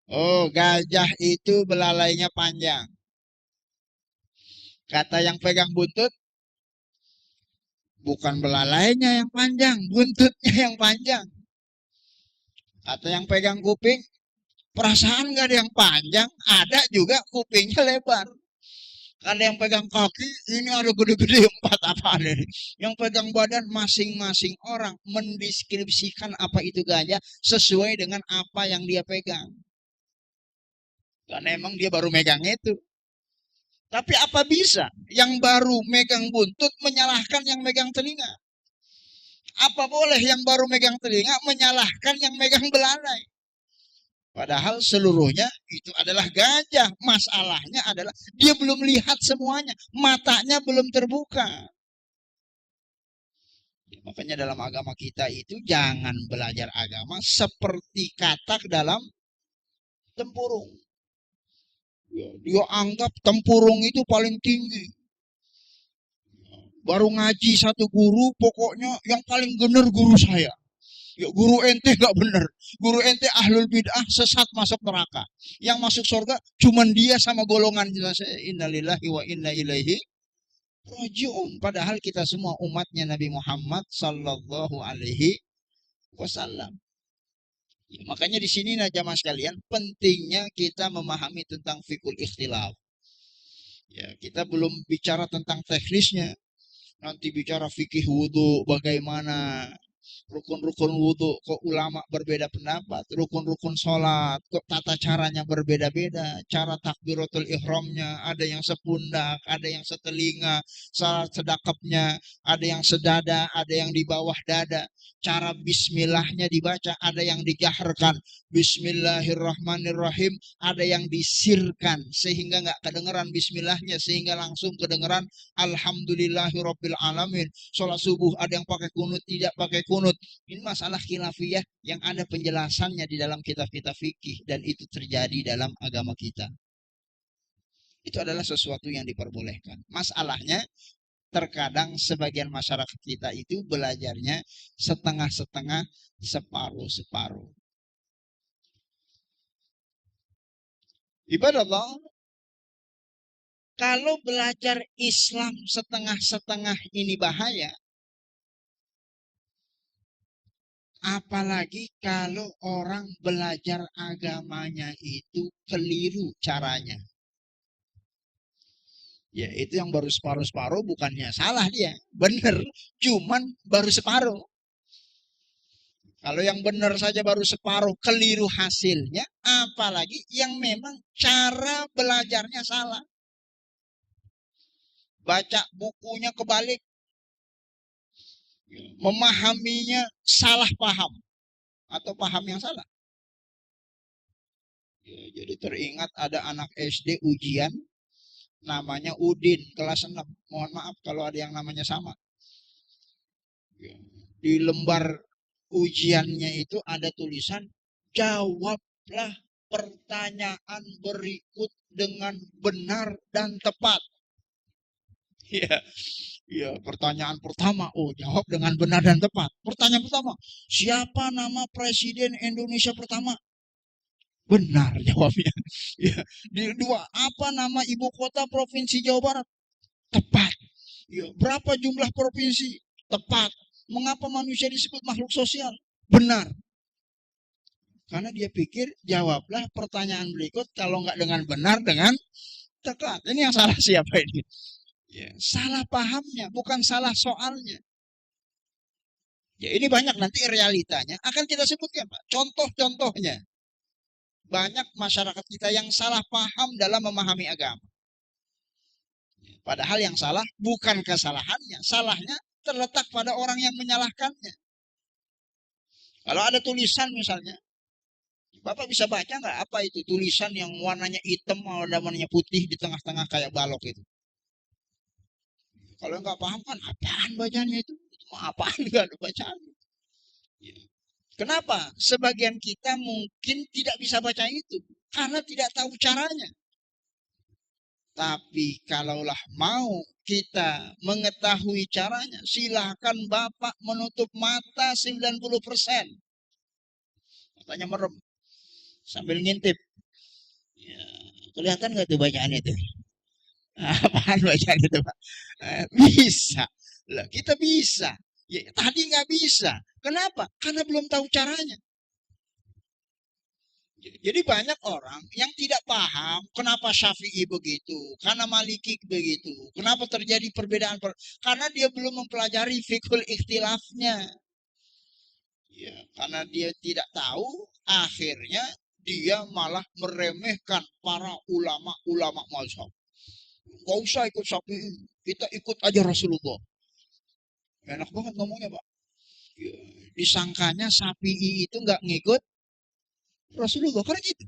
Oh, gajah itu belalainya panjang. Kata yang pegang buntut, bukan belalainya yang panjang, buntutnya yang panjang. Kata yang pegang kuping, perasaan gak ada yang panjang, ada juga kupingnya lebar. Ada yang pegang kaki, ini ada gede-gede 4 apa nih. Yang pegang badan masing-masing orang mendeskripsikan apa itu gajah sesuai dengan apa yang dia pegang. Karena emang dia baru megang itu. Tapi apa bisa yang baru megang buntut menyalahkan yang megang telinga? Apa boleh yang baru megang telinga menyalahkan yang megang belalai? Padahal seluruhnya itu adalah gajah. Masalahnya adalah dia belum lihat semuanya. Matanya belum terbuka. Ya, makanya dalam agama kita itu jangan belajar agama seperti katak dalam tempurung. Ya, dia anggap tempurung itu paling tinggi. Baru ngaji satu guru, pokoknya yang paling benar guru saya. Ya, guru ente gak bener. Guru ente ahlul bid'ah, sesat, masuk neraka. Yang masuk surga cuman dia sama golongan saya. Innalillahi wa inna ilaihi rajiun. Padahal kita semua umatnya Nabi Muhammad sallallahu alaihi wasallam. Ya, makanya di sini jamaah sekalian pentingnya kita memahami tentang fikul ikhtilaf. Ya, kita belum bicara tentang teknisnya. Nanti bicara fikih wudhu bagaimana, rukun-rukun wudhu kok ulama berbeda pendapat, rukun-rukun sholat kok tata caranya berbeda-beda, cara takbiratul ihramnya ada yang sepundak, ada yang setelinga, salat sedekapnya ada yang sedada, ada yang di bawah dada, cara bismillahnya dibaca ada yang dijaharkan bismillahirrahmanirrahim, ada yang disirkan sehingga nggak kedengeran bismillahnya sehingga langsung kedengeran alhamdulillahirabbil alamin. Sholat subuh ada yang pakai kunut, tidak pakai kunut. Ini masalah khilafiyah yang ada penjelasannya di dalam kitab-kitab fikih dan itu terjadi dalam agama kita. Itu adalah sesuatu yang diperbolehkan. Masalahnya terkadang sebagian masyarakat kita itu belajarnya setengah-setengah, separuh-separuh. Ibadah Allah, kalau belajar Islam setengah-setengah ini bahaya, apalagi kalau orang belajar agamanya itu keliru caranya. Ya itu yang baru separuh-separuh bukannya salah dia. Bener, cuman baru separuh. Kalau yang benar saja baru separuh, keliru hasilnya, apalagi yang memang cara belajarnya salah. Baca bukunya kebalik, memahaminya salah paham, atau paham yang salah. Ya, jadi teringat ada anak SD ujian, namanya Udin, kelas 6. Mohon maaf kalau ada yang namanya sama. Ya, di lembar ujiannya itu ada tulisan, jawablah pertanyaan berikut dengan benar dan tepat. Ya, ya, pertanyaan pertama, jawab dengan benar dan tepat. Pertanyaan pertama, siapa nama Presiden Indonesia pertama? Benar jawabnya. Ya, dua, apa nama ibu kota Provinsi Jawa Barat? Tepat. Ya, berapa jumlah provinsi? Tepat. Mengapa manusia disebut makhluk sosial? Benar. Karena dia pikir jawablah pertanyaan berikut kalau nggak dengan benar, dengan tepat. Ini yang salah siapa ini? Ya, salah pahamnya, bukan salah soalnya. Ya ini banyak nanti realitanya akan kita sebutkan, Pak. Contoh-contohnya. Banyak masyarakat kita yang salah paham dalam memahami agama. Padahal yang salah bukan kesalahannya. Salahnya terletak pada orang yang menyalahkannya. Kalau ada tulisan misalnya, Bapak bisa baca nggak apa itu tulisan yang warnanya hitam ada warnanya putih di tengah-tengah kayak balok itu? Kalau nggak paham kan apaan bacanya itu? Apaan nggak ada bacaan? Kenapa? Sebagian kita mungkin tidak bisa baca itu karena tidak tahu caranya. Tapi kalaulah mau kita mengetahui caranya, silahkan Bapak menutup mata 90%. Matanya merem sambil ngintip. Ya, kelihatan nggak tuh bacaan itu? Apaan bacaan itu, Pak? Bisa. Lah, kita bisa. Ya, tadi nggak bisa. Kenapa? Karena belum tahu caranya. Jadi banyak orang yang tidak paham kenapa Syafi'i begitu, karena Maliki begitu. Kenapa terjadi perbedaan? Karena dia belum mempelajari fiqhul ikhtilafnya. Ya, karena dia tidak tahu, akhirnya dia malah meremehkan para ulama-ulama mazhab. Gak usah ikut Syafi'i, kita ikut aja Rasulullah. Enak banget ngomongnya, Pak. Ya, disangkanya Syafi'i itu nggak ngikut Rasulullah, karena gitu.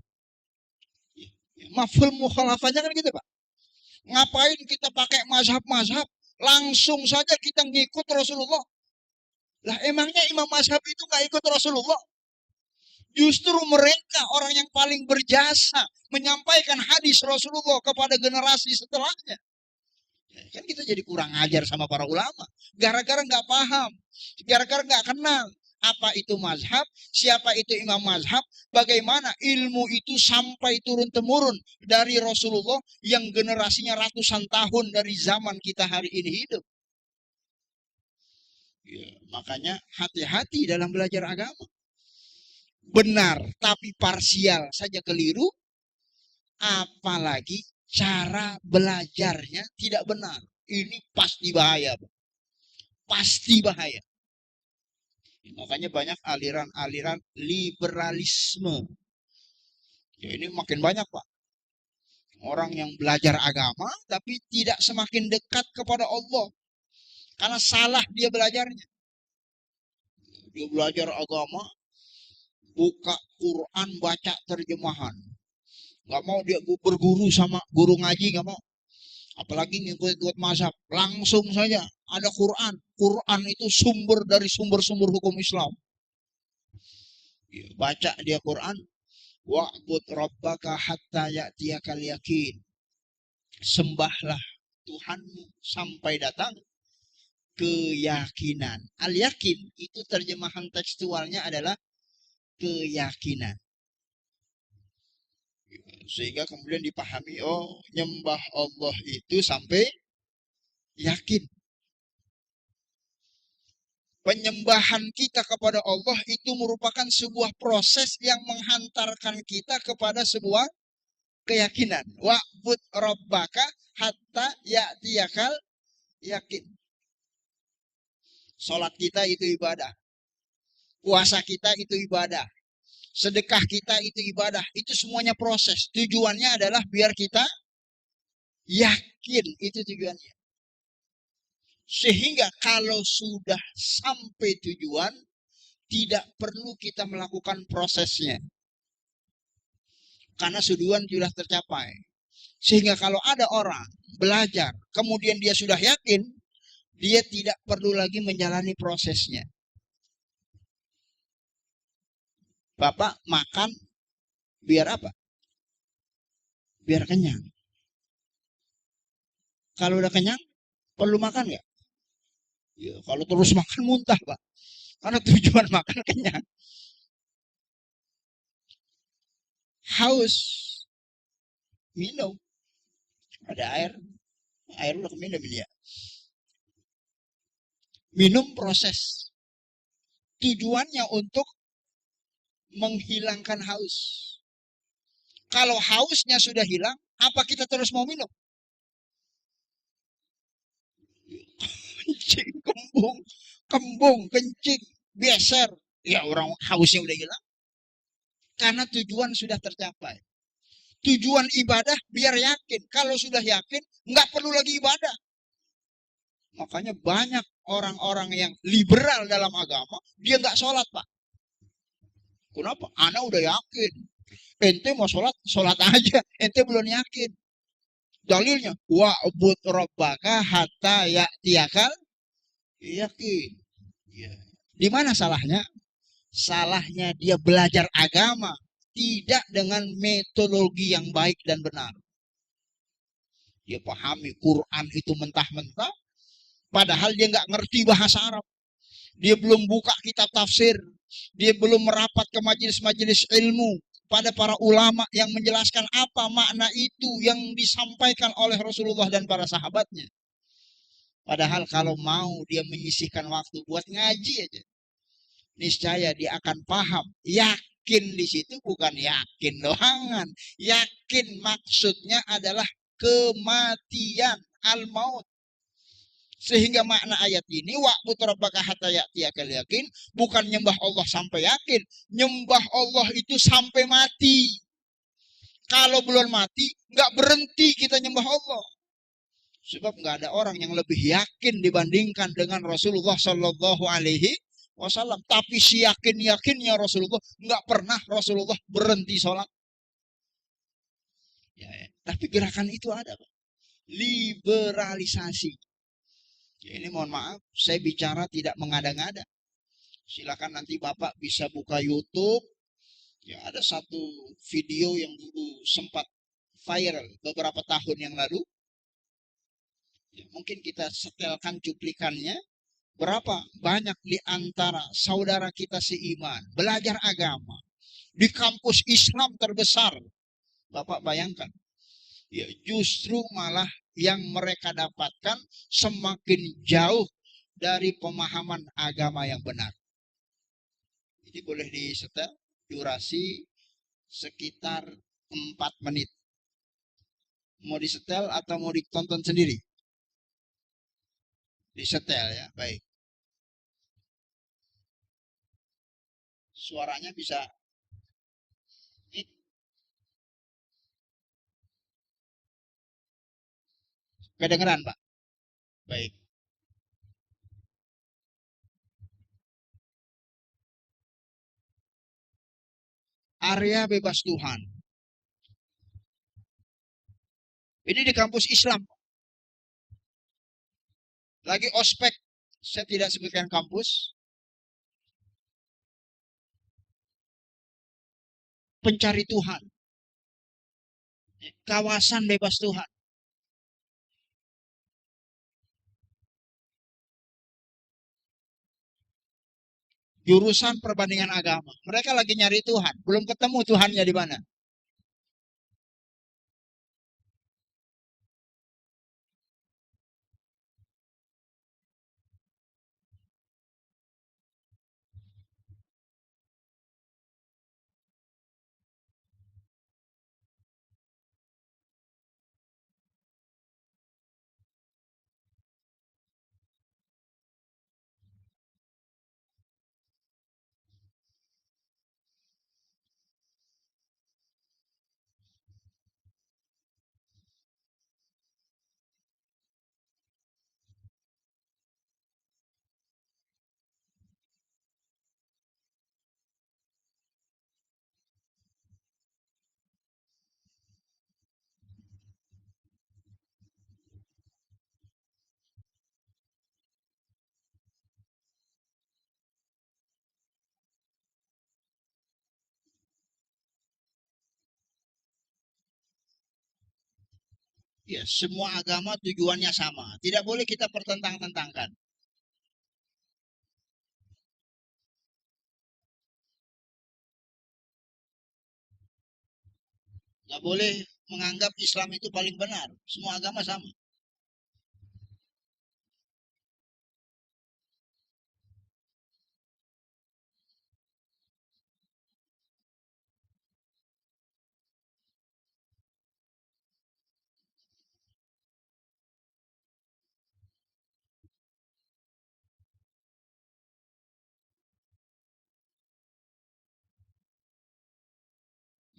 Mafhum mukhalafahnya kan gitu, Pak. Ngapain kita pakai mazhab-mazhab? Langsung saja kita ngikut Rasulullah. Lah emangnya imam mazhab itu nggak ikut Rasulullah? Justru mereka orang yang paling berjasa menyampaikan hadis Rasulullah kepada generasi setelahnya. Kan kita jadi kurang ajar sama para ulama. Gara-gara nggak paham. Gara-gara nggak kenal. Apa itu mazhab, siapa itu imam mazhab, bagaimana ilmu itu sampai turun-temurun dari Rasulullah yang generasinya ratusan tahun dari zaman kita hari ini hidup. Ya, makanya hati-hati dalam belajar agama. Benar, tapi parsial saja keliru, apalagi cara belajarnya tidak benar. Ini pasti bahaya, pasti bahaya. Makanya banyak aliran-aliran liberalisme. Ya ini makin banyak, Pak. Orang yang belajar agama tapi tidak semakin dekat kepada Allah. Karena salah dia belajarnya. Dia belajar agama, buka Quran, baca terjemahan. Gak mau dia berguru sama guru ngaji, gak mau. Apalagi ngikut-ngikut mazhab. Langsung saja ada Quran. Quran itu sumber dari sumber-sumber hukum Islam. Ya, baca dia Quran. Wa'bud rabbaka hatta ya'tiyakal yakin. Sembahlah Tuhanmu sampai datang keyakinan. Al-yakin itu terjemahan tekstualnya adalah keyakinan. Sehingga kemudian dipahami, oh nyembah Allah itu sampai yakin. Penyembahan kita kepada Allah itu merupakan sebuah proses yang menghantarkan kita kepada sebuah keyakinan. Wa'bud rabbaka hatta ya'tiyakal yakin. Salat kita itu ibadah. Puasa kita itu ibadah. Sedekah kita itu ibadah. Itu semuanya proses. Tujuannya adalah biar kita yakin. Itu tujuannya. Sehingga kalau sudah sampai tujuan, tidak perlu kita melakukan prosesnya. Karena tujuan sudah tercapai. Sehingga kalau ada orang belajar, kemudian dia sudah yakin, dia tidak perlu lagi menjalani prosesnya. Bapak makan biar apa? Biar kenyang. Kalau udah kenyang, perlu makan nggak? Ya, kalau terus makan muntah, Pak. Karena tujuan makan kenyang. Haus, minum. Ada air, air udah minum ini ya. Minum proses. Tujuannya untuk menghilangkan haus. Kalau hausnya sudah hilang, apa kita terus mau minum? Kencing, kembung, kencing, beser. Ya orang hausnya udah hilang. Karena tujuan sudah tercapai. Tujuan ibadah biar yakin. Kalau sudah yakin, nggak perlu lagi ibadah. Makanya banyak orang-orang yang liberal dalam agama, dia nggak sholat, Pak. Kenapa? Ana udah yakin. Ente mau sholat, sholat aja. Ente belum yakin. Dalilnya, wa'bud rabbaka hatta ya'tiyakal yakin. Ya. Di mana salahnya? Salahnya dia belajar agama tidak dengan metodologi yang baik dan benar. Dia pahami Quran itu mentah-mentah, padahal dia nggak ngerti bahasa Arab. Dia belum buka kitab tafsir. Dia belum merapat ke majelis-majelis ilmu pada para ulama yang menjelaskan apa makna itu yang disampaikan oleh Rasulullah dan para sahabatnya. Padahal kalau mau dia menyisihkan waktu buat ngaji aja, niscaya dia akan paham. Yakin di situ bukan yakin doangan. Yakin maksudnya adalah kematian, al-maut. Sehingga makna ayat ini, wa'bud rabbaka hatta ya'tiyakal yakin, bukan nyembah Allah sampai yakin. Nyembah Allah itu sampai mati. Kalau belum mati, nggak berhenti kita nyembah Allah. Sebab nggak ada orang yang lebih yakin dibandingkan dengan Rasulullah Shallallahu Alaihi Wasallam. Tapi si yakin-yakinnya Rasulullah, nggak pernah Rasulullah berhenti sholat. Ya, ya. Tapi gerakan itu ada, Pak. Liberalisasi. Ya, ini mohon maaf, saya bicara tidak mengada-ngada. Silakan nanti Bapak bisa buka YouTube. Ya, ada satu video yang dulu sempat viral beberapa tahun yang lalu. Ya, mungkin kita setelkan cuplikannya. Berapa banyak di antara saudara kita seiman belajar agama di kampus Islam terbesar. Bapak bayangkan. Ya, justru malah yang mereka dapatkan semakin jauh dari pemahaman agama yang benar. Ini boleh disetel durasi sekitar 4 menit. Mau disetel atau mau ditonton sendiri? Disetel ya, baik. Suaranya bisa kedengeran, Pak? Baik. Area bebas Tuhan. Ini di kampus Islam. Lagi ospek, saya tidak sebutkan kampus, pencari Tuhan, kawasan bebas Tuhan. Jurusan perbandingan agama. Mereka lagi nyari Tuhan, belum ketemu Tuhannya di mana. Ya, semua agama tujuannya sama. Tidak boleh kita pertentang-tentangkan. Nggak boleh menganggap Islam itu paling benar. Semua agama sama.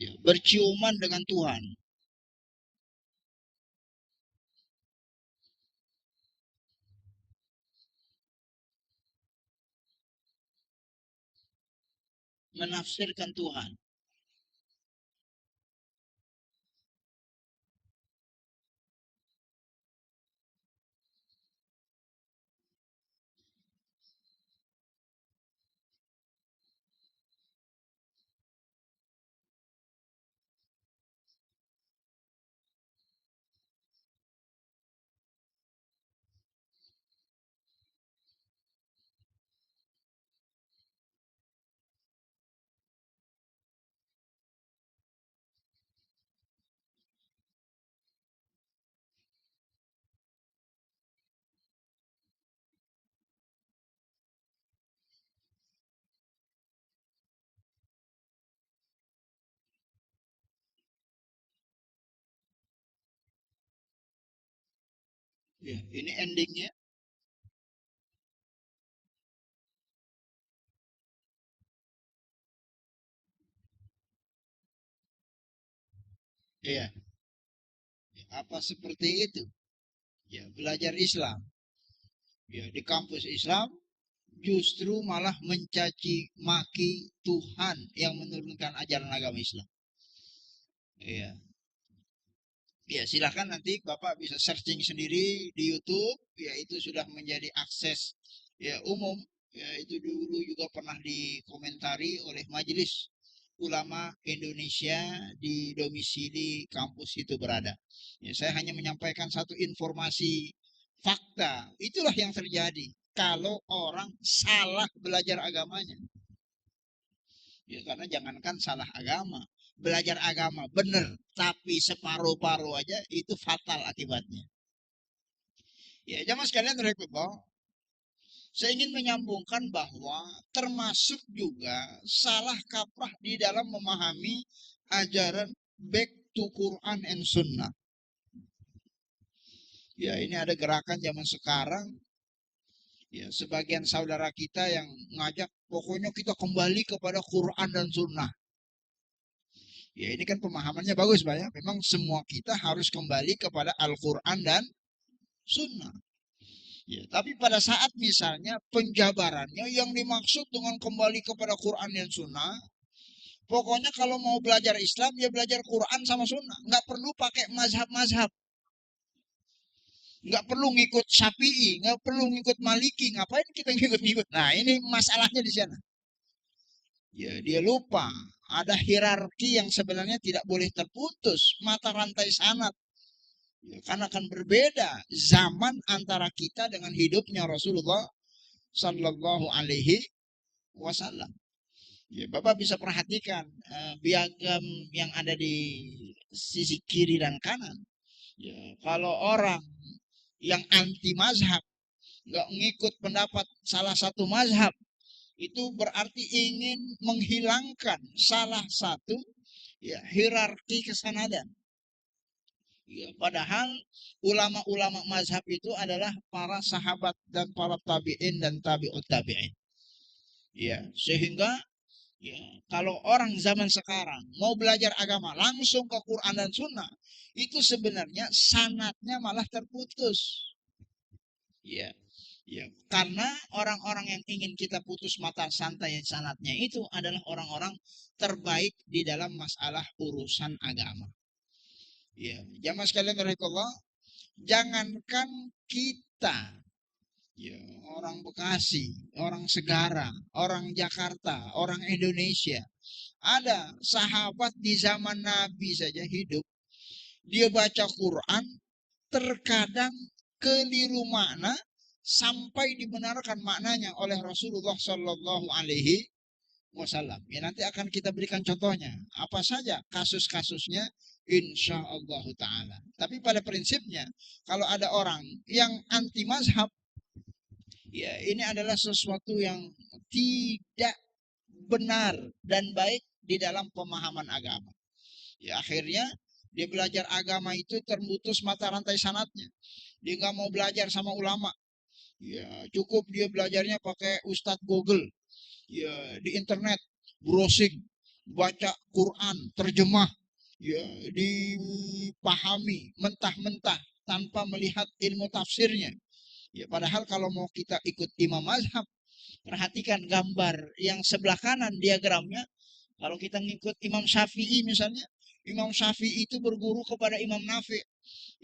Ya, berciuman dengan Tuhan. Menafsirkan Tuhan. Ya, ini endingnya. Ya, apa seperti itu? Ya, belajar Islam. Ya, di kampus Islam justru malah mencaci maki Tuhan yang menurunkan ajaran agama Islam. Ya, ya silahkan nanti Bapak bisa searching sendiri di YouTube. Ya, itu sudah menjadi akses ya umum. Ya, itu dulu juga pernah dikomentari oleh Majelis Ulama Indonesia di domisili kampus itu berada. Ya, saya hanya menyampaikan satu informasi fakta. Itulah yang terjadi kalau orang salah belajar agamanya. Ya, karena jangankan salah agama, belajar agama benar tapi separuh-paruh aja itu fatal akibatnya. Ya, jamaah sekalian rahimahullah, saya ingin menyambungkan bahwa termasuk juga salah kaprah di dalam memahami ajaran back to Quran and Sunnah. Ya, ini ada gerakan zaman sekarang. Ya, sebagian saudara kita yang ngajak, pokoknya kita kembali kepada Quran dan Sunnah. Ya, ini kan pemahamannya bagus, Pak ya. Memang semua kita harus kembali kepada Al-Quran dan Sunnah. Ya, tapi pada saat misalnya penjabarannya yang dimaksud dengan kembali kepada Quran dan Sunnah, pokoknya kalau mau belajar Islam, ya belajar Quran sama Sunnah. Nggak perlu pakai mazhab-mazhab. Nggak perlu ngikut Syafi'i, nggak perlu ngikut Maliki, ngapain kita ngikut-ngikut? Nah, ini masalahnya di sana. Ya, dia lupa ada hierarki yang sebenarnya tidak boleh terputus, mata rantai sanad. Ya, karena akan berbeda zaman antara kita dengan hidupnya Rasulullah Sallallahu Alaihi Wasallam. Ya, Bapak bisa perhatikan piagam yang ada di sisi kiri dan kanan. Ya, kalau orang yang anti mazhab, nggak ngikut pendapat salah satu mazhab, itu berarti ingin menghilangkan salah satu ya hierarki kesanadan. Ya, padahal ulama-ulama mazhab itu adalah para sahabat dan para tabi'in dan tabi'ut tabi'in. Ya, sehingga ya, kalau orang zaman sekarang mau belajar agama langsung ke Quran dan Sunnah, itu sebenarnya sanatnya malah terputus. Ya, ya, karena orang-orang yang ingin kita putus mata santai sanatnya itu adalah orang-orang terbaik di dalam masalah urusan agama. Ya, jamaah sekalian Allah, jangankan kita, ya, orang Bekasi, orang Segara, orang Jakarta, orang Indonesia, ada sahabat di zaman Nabi saja hidup, dia baca Quran, terkadang keliru makna sampai dibenarkan maknanya oleh Rasulullah Shallallahu Alaihi Wasallam. Ya, nanti akan kita berikan contohnya. Apa saja kasus-kasusnya, insya Allah Taala. Tapi pada prinsipnya, kalau ada orang yang anti mazhab, ya ini adalah sesuatu yang tidak benar dan baik di dalam pemahaman agama. Ya akhirnya dia belajar agama itu terputus mata rantai sanatnya. Dia nggak mau belajar sama ulama. Ya cukup dia belajarnya pakai Ustadz Google. Ya di internet browsing, baca Quran, terjemah, ya dipahami mentah-mentah tanpa melihat ilmu tafsirnya. Ya padahal kalau mau kita ikut imam mazhab, perhatikan gambar yang sebelah kanan diagramnya. Kalau kita ngikut Imam Syafi'i misalnya, Imam Syafi'i itu berguru kepada Imam Nafi.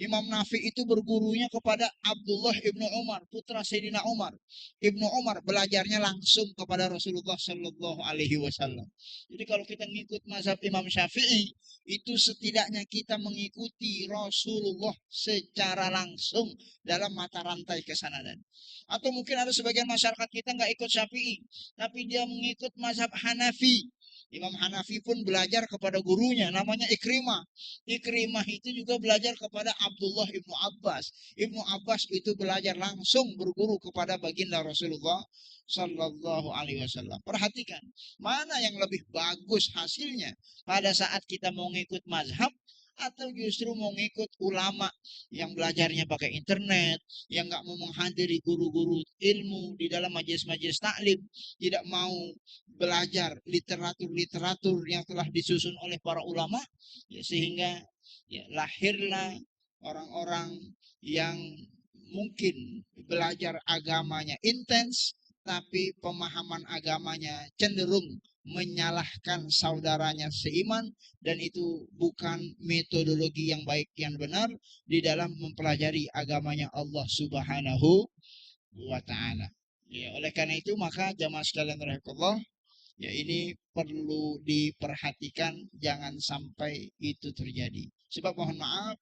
Imam Nafi itu bergurunya kepada Abdullah ibnu Umar, putra Sayyidina Umar. Ibnu Umar belajarnya langsung kepada Rasulullah Shallallahu Alaihi Wasallam. Jadi kalau kita ngikut mazhab Imam Syafi'i, itu setidaknya kita mengikuti Rasulullah secara langsung dalam mata rantai kesanadan. Atau mungkin ada sebagian masyarakat kita nggak ikut Syafi'i, tapi dia mengikut mazhab Hanafi. Imam Hanafi pun belajar kepada gurunya, namanya Ikrimah. Ikrimah itu juga belajar kepada Abdullah ibnu Abbas. Ibnu Abbas itu belajar langsung berguru kepada baginda Rasulullah Sallallahu Alaihi Wasallam. Perhatikan, mana yang lebih bagus hasilnya pada saat kita mau ngikut mazhab atau justru mau ngikut ulama yang belajarnya pakai internet, yang nggak mau menghadiri guru-guru ilmu di dalam majelis-majelis taklim, tidak mau belajar literatur-literatur yang telah disusun oleh para ulama, ya, sehingga ya, lahirlah orang-orang yang mungkin belajar agamanya intens, tapi pemahaman agamanya cenderung menyalahkan saudaranya seiman, dan itu bukan metodologi yang baik yang benar di dalam mempelajari agamanya Allah Subhanahu wa taala. Ya, oleh karena itu maka jamaah sekalian rahimakumullah, ya ini perlu diperhatikan jangan sampai itu terjadi. Sebab mohon maaf,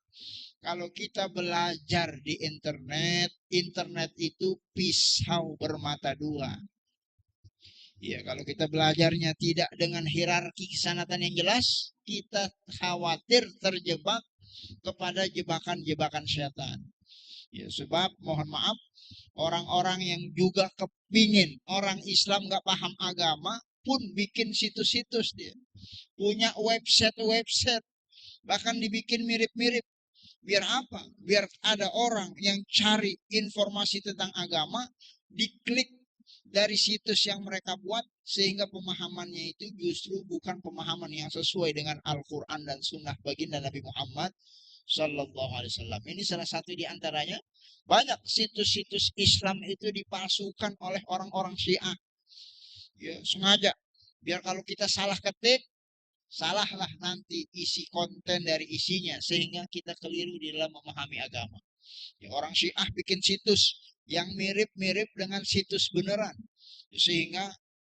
kalau kita belajar di internet, internet itu pisau bermata dua. Ya, kalau kita belajarnya tidak dengan hierarki kesanatan yang jelas, kita khawatir terjebak kepada jebakan-jebakan setan. Ya, sebab mohon maaf, orang-orang yang juga kepingin orang Islam nggak paham agama pun bikin situs-situs, dia punya website-website, bahkan dibikin mirip-mirip. Biar apa? Biar ada orang yang cari informasi tentang agama, diklik dari situs yang mereka buat, sehingga pemahamannya itu justru bukan pemahaman yang sesuai dengan Al-Quran dan Sunnah baginda Nabi Muhammad Sallallahu Alaihi Wasallam. Ini salah satu di antaranya. Banyak situs-situs Islam itu dipalsukan oleh orang-orang Syiah. Ya, sengaja. Biar kalau kita salah ketik, salahlah nanti isi konten dari isinya, sehingga kita keliru di dalam memahami agama. Ya, orang Syiah bikin situs yang mirip-mirip dengan situs beneran. Sehingga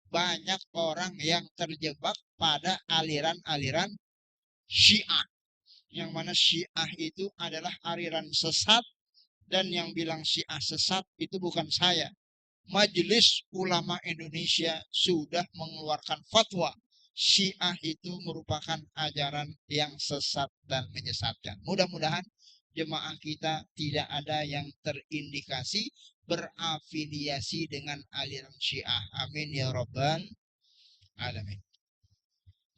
banyak orang yang terjebak pada aliran-aliran Syiah. Yang mana Syiah itu adalah aliran sesat, dan yang bilang Syiah sesat itu bukan saya. Majelis Ulama Indonesia sudah mengeluarkan fatwa Syiah itu merupakan ajaran yang sesat dan menyesatkan. Mudah-mudahan jemaah kita tidak ada yang terindikasi berafiliasi dengan aliran Syiah. Amin ya Rabbal Alamin.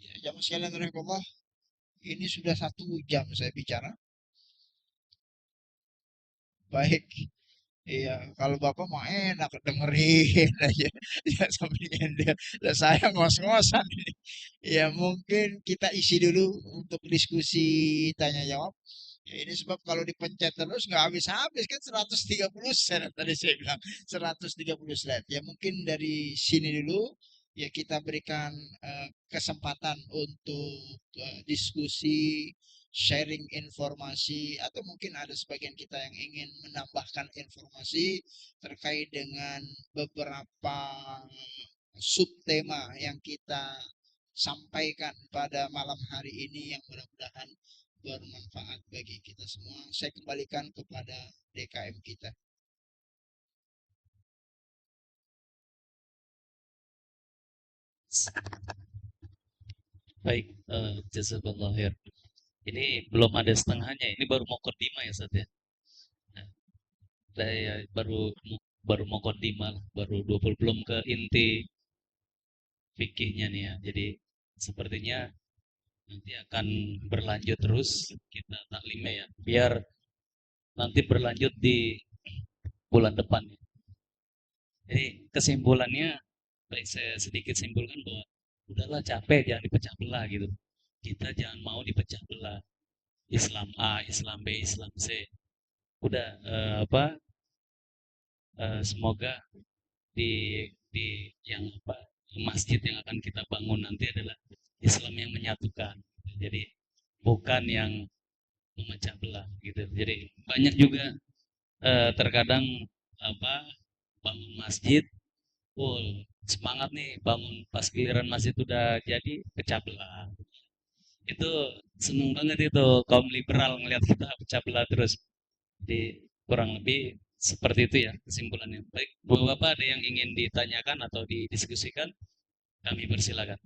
Ya, jamaah sekalian rahimahullah, ini sudah 1 jam saya bicara. Baik. Iya, kalau Bapak mau enak dengerin aja. Ya sambil nyender. Lah saya ngos-ngosan ini. Ya mungkin kita isi dulu untuk diskusi tanya jawab. Ya, ini sebab kalau dipencet terus nggak habis-habis kan 130 slide tadi saya bilang 130 slide. Ya mungkin dari sini dulu ya kita berikan kesempatan untuk diskusi, sharing informasi, atau mungkin ada sebagian kita yang ingin menambahkan informasi terkait dengan beberapa subtema yang kita sampaikan pada malam hari ini yang mudah-mudahan bermanfaat bagi kita semua. Saya kembalikan kepada DKM kita. Baik, jazakallah khair. Ini belum ada setengahnya, ini baru mau kodima ya Ustaz ya. Nah, saya baru mau kodima lah, baru 20, belum ke inti fikihnya nih ya. Jadi sepertinya nanti akan berlanjut terus kita taklimnya ya. Biar nanti berlanjut di bulan depan ya. Jadi kesimpulannya, baik saya sedikit simpulkan bahwa udahlah capek jangan dipecah belah gitu. Kita jangan mau dipecah belah. Islam A, Islam B, Islam C. Udah semoga di yang apa masjid yang akan kita bangun nanti adalah Islam yang menyatukan. Jadi bukan yang memecah belah gitu. Jadi banyak juga terkadang apa bangun masjid, oh semangat nih bangun pas giliran masjid udah jadi pecah belah. Itu seneng banget itu kaum liberal ngelihat kita pecah belah terus. Jadi kurang lebih seperti itu ya kesimpulannya. Baik, Bapak ada yang ingin ditanyakan atau didiskusikan? Kami persilakan.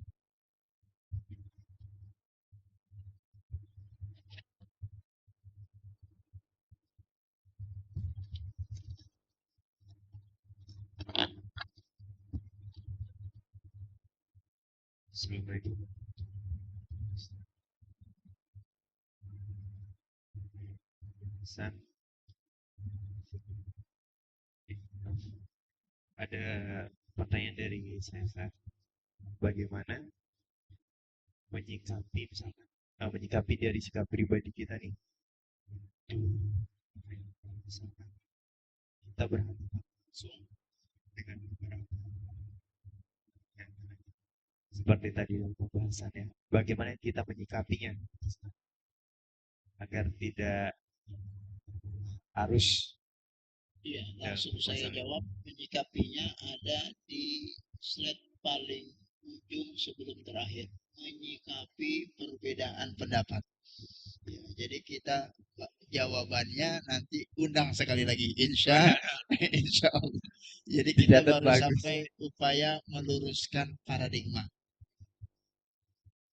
Assalamualaikum. San, ada pertanyaan dari saya, San. Bagaimana menyikapi misalkan menyikapi dari sikap pribadi kita nih, misalkan kita berhadapan langsung dengan beberapa yang seperti tadi dalam pembahasannya, bagaimana kita menyikapinya agar tidak harus Iya, dalam langsung saya pembahasan. jawab. Menyikapinya ada di slide paling ujung sebelum terakhir. Menyikapi perbedaan pendapat. Ya, jadi kita jawabannya nanti undang sekali lagi, insya Allah. Jadi kita Dicatat baru bagus. sampai upaya meluruskan paradigma.